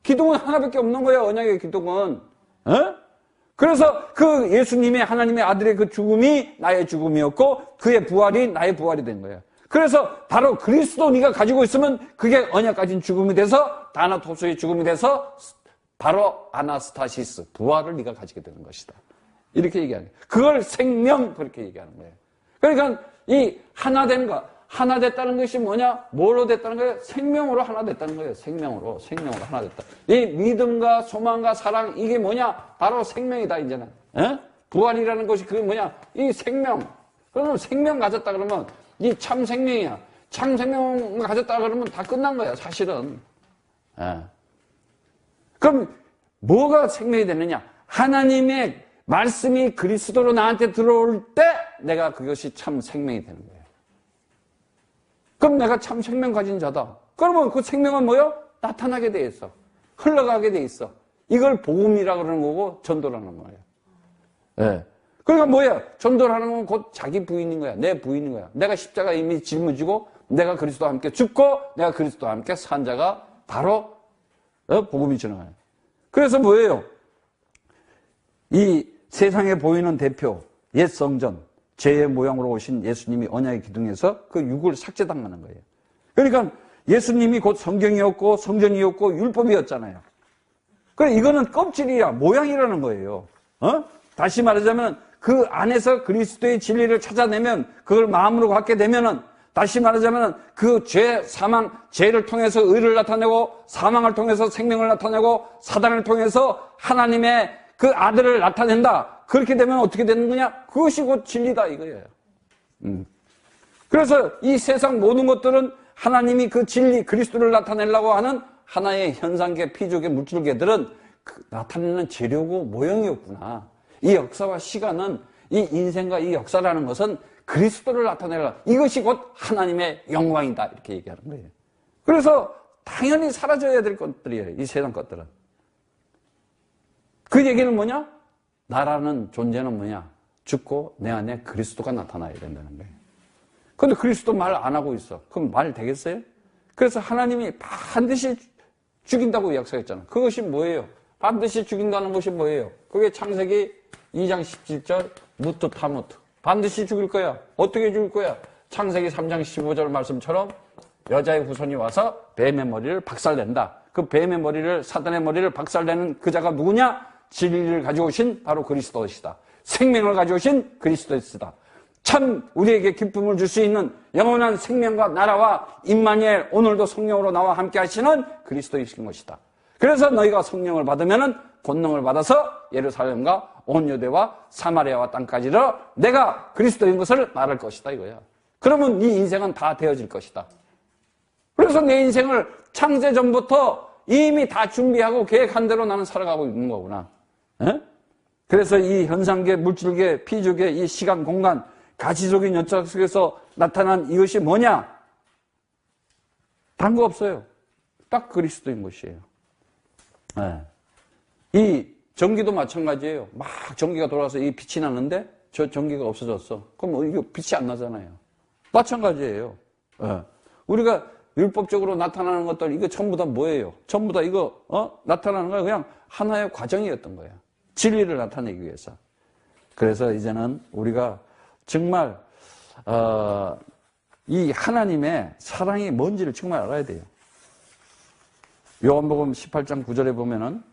기둥은 하나밖에 없는 거야, 언약의 기둥은. 어? 그래서 그 예수님의 하나님의 아들의 그 죽음이 나의 죽음이었고 그의 부활이 나의 부활이 된 거예요. 그래서 바로 그리스도 네가 가지고 있으면 그게 언약 가진 죽음이 돼서 다나토스의 죽음이 돼서 바로 아나스타시스 부활을 네가 가지게 되는 것이다. 이렇게 얘기하는 거예요. 그걸 생명 그렇게 얘기하는 거예요. 그러니까 이 하나된 것 하나 됐다는 것이 뭐냐? 뭘로 됐다는 거예요? 생명으로 하나 됐다는 거예요. 생명으로 하나 됐다. 이 믿음과 소망과 사랑, 이게 뭐냐? 바로 생명이다, 이제는. 에? 부활이라는 것이 그게 뭐냐? 이 생명. 그러면 생명 가졌다 그러면 이 참 생명이야. 참 생명 가졌다 그러면 다 끝난 거야, 사실은. 에. 그럼 뭐가 생명이 되느냐? 하나님의 말씀이 그리스도로 나한테 들어올 때 내가 그것이 참 생명이 되는 거예요. 그럼 내가 참 생명 가진 자다. 그러면 그 생명은 뭐요? 나타나게 돼 있어. 흘러가게 돼 있어. 이걸 복음이라고 그러는 거고 전도라는 거예요. 예. 그러니까 뭐야? 전도라는 건 곧 자기 부인인 거야. 내 부인인 거야. 내가 십자가 이미 짊어지고 내가 그리스도와 함께 죽고 내가 그리스도와 함께 산 자가 바로 복음이 전하는. 그래서 뭐예요? 이 세상에 보이는 대표, 옛 성전, 죄의 모양으로 오신 예수님이 언약의 기둥에서 그 육을 삭제당하는 거예요. 그러니까 예수님이 곧 성경이었고 성전이었고 율법이었잖아요. 그래, 이거는 껍질이야, 모양이라는 거예요. 다시 말하자면 그 안에서 그리스도의 진리를 찾아내면, 그걸 마음으로 갖게 되면은, 다시 말하자면 그 죄, 사망, 죄를 통해서 의를 나타내고, 사망을 통해서 생명을 나타내고, 사단을 통해서 하나님의 그 아들을 나타낸다. 그렇게 되면 어떻게 되는 거냐? 그것이 곧 진리다, 이거예요. 그래서 이 세상 모든 것들은 하나님이 그 진리, 그리스도를 나타내려고 하는 하나의 현상계, 피조계, 물질계들은 그 나타내는 재료고 모형이었구나. 이 역사와 시간은, 이 인생과 이 역사라는 것은 그리스도를 나타내라. 이것이 곧 하나님의 영광이다. 이렇게 얘기하는 거예요. 그래서 당연히 사라져야 될 것들이에요. 이 세상 것들은. 그 얘기는 뭐냐? 나라는 존재는 뭐냐? 죽고 내 안에 그리스도가 나타나야 된다는 거예요. 근데 그리스도 말 안 하고 있어. 그럼 말 되겠어요? 그래서 하나님이 반드시 죽인다고 약속했잖아. 그것이 뭐예요? 반드시 죽인다는 것이 뭐예요? 그게 창세기 2장 17절 무트 타무트. 반드시 죽일 거야. 어떻게 죽일 거야? 창세기 3장 15절 말씀처럼 여자의 후손이 와서 뱀의 머리를 박살낸다. 그 뱀의 머리를, 사단의 머리를 박살내는 그 자가 누구냐? 진리를 가지고 오신 바로 그리스도시다. 생명을 가지고 오신 그리스도시다. 참 우리에게 기쁨을 줄 수 있는 영원한 생명과 나라와 임마누엘, 오늘도 성령으로 나와 함께 하시는 그리스도이신 것이다. 그래서 너희가 성령을 받으면은 권능을 받아서 예루살렘과 온 유대와 사마리아와 땅까지로 내가 그리스도인 것을 말할 것이다, 이거야. 그러면 네 인생은 다 되어질 것이다. 그래서 내 인생을 창세 전부터 이미 다 준비하고 계획한 대로 나는 살아가고 있는 거구나. 에? 그래서 이 현상계, 물질계, 피조계, 이 시간, 공간, 가시적인 연착 속에서 나타난 이것이 뭐냐? 다른 거 없어요. 딱 그리스도인 것이에요. 네. 이 전기도 마찬가지예요. 막 전기가 돌아서 이 빛이 나는데 저 전기가 없어졌어. 그럼 이거 빛이 안 나잖아요. 마찬가지예요. 네. 우리가 율법적으로 나타나는 것들, 이거 전부 다 뭐예요? 전부 다 이거 나타나는 거 그냥 하나의 과정이었던 거예요. 진리를 나타내기 위해서. 그래서 이제는 우리가 정말 이 하나님의 사랑이 뭔지를 정말 알아야 돼요. 요한복음 18장 9절에 보면은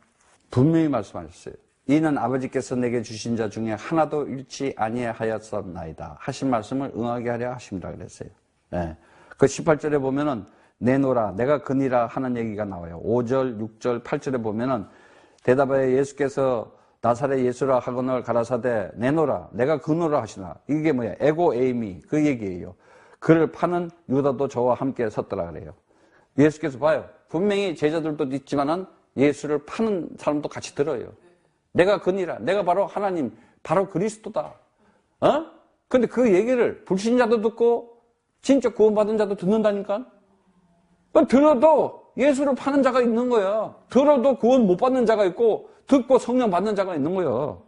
분명히 말씀하셨어요. 이는 아버지께서 내게 주신 자 중에 하나도 잃지 아니하였었나이다 하신 말씀을 응하게 하려 하십니다 그랬어요. 네. 그 18절에 보면은 내노라 내가 그니라 하는 얘기가 나와요. 5절, 6절, 8절에 보면은 대답하여 예수께서 나사렛 예수라 하거늘 가라사대 내노라 내가 그노라 하시나. 이게 뭐야? 에고 에이미 그 얘기예요. 그를 파는 유다도 저와 함께 섰더라 그래요. 예수께서 봐요. 분명히 제자들도 있지만은 예수를 파는 사람도 같이 들어요. 내가 그니라 내가 바로 하나님 바로 그리스도다. 근데 그 얘기를 불신자도 듣고 진짜 구원받은 자도 듣는다니까. 들어도 예수를 파는 자가 있는 거야. 들어도 구원 못 받는 자가 있고 듣고 성령 받는 자가 있는 거예요.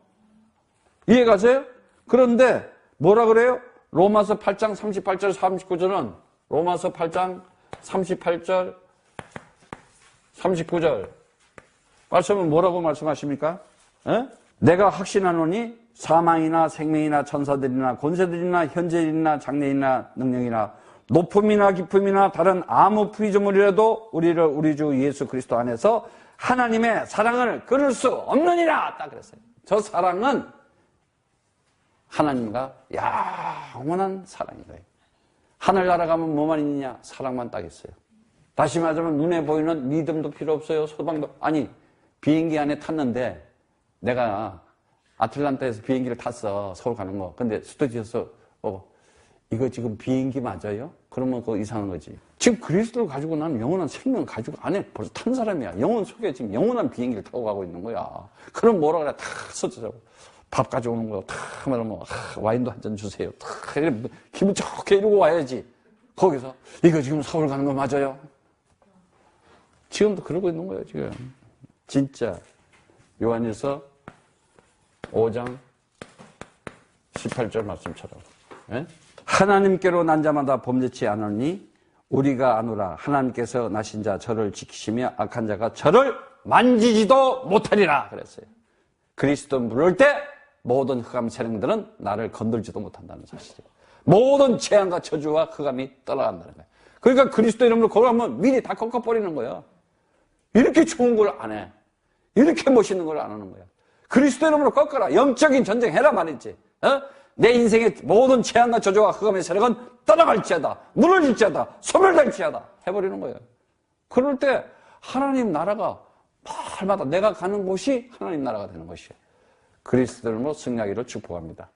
이해가세요? 그런데 뭐라 그래요? 로마서 8장 38절 39절은 로마서 8장 38절 39절 말씀은 뭐라고 말씀하십니까? 에? 내가 확신하노니 사망이나 생명이나 천사들이나 권세들이나 현재일이나 장래이나 능력이나 높음이나 깊음이나 다른 아무 피조물이라도 우리를 우리 주 예수 그리스도 안에서 하나님의 사랑을 끊을 수 없느니라 딱 그랬어요. 저 사랑은 하나님과 영원한 사랑인 거예요. 하늘나라 가면 뭐만 있느냐? 사랑만 딱 있어요. 다시 말하자면 눈에 보이는 믿음도 필요 없어요. 소방도. 아니, 비행기 안에 탔는데 내가 아틀란타에서 비행기를 탔어. 서울 가는 거. 근데 스튜디오에서 이거 지금 비행기 맞아요? 그러면 그거 이상한 거지. 지금 그리스도를 가지고 나는 영원한 생명 가지고 안에 벌써 탄 사람이야. 영혼 속에 지금 영원한 비행기를 타고 가고 있는 거야. 그럼 뭐라 그래? 탁 서자고. 밥 가져오는 거야. 탁 말하면 와인도 한 잔 주세요. 탁 이래 기분 좋게 이러고 와야지. 거기서 이거 지금 서울 가는 거 맞아요? 지금도 그러고 있는 거예요, 지금. 진짜 요한일서 5장 18절 말씀처럼. 예? 하나님께로 난 자마다 범죄치 않으니 우리가 아노라. 하나님께서 나신 자 저를 지키시며 악한 자가 저를 만지지도 못하리라 그랬어요. 그리스도 부를 때 모든 흑암 세력들은 나를 건들지도 못한다는 사실이에요. 모든 재앙과 저주와 흑암이 떠나간다는 거예요. 그러니까 그리스도 이름으로 걸어가면 미리 다 꺾어버리는 거예요. 이렇게 좋은 걸 안 해. 이렇게 멋있는 걸 안 하는 거야. 그리스도 이름으로 꺾어라. 영적인 전쟁 해라 말이지. 내 인생의 모든 재앙과 저주와 흑암의 세력은 떠나갈지어다. 무너질지어다. 소멸될지어다. 해버리는 거예요. 그럴 때 하나님 나라가 날마다 내가 가는 곳이 하나님 나라가 되는 것이에요. 그리스도 이름으로 승리하기를 축복합니다.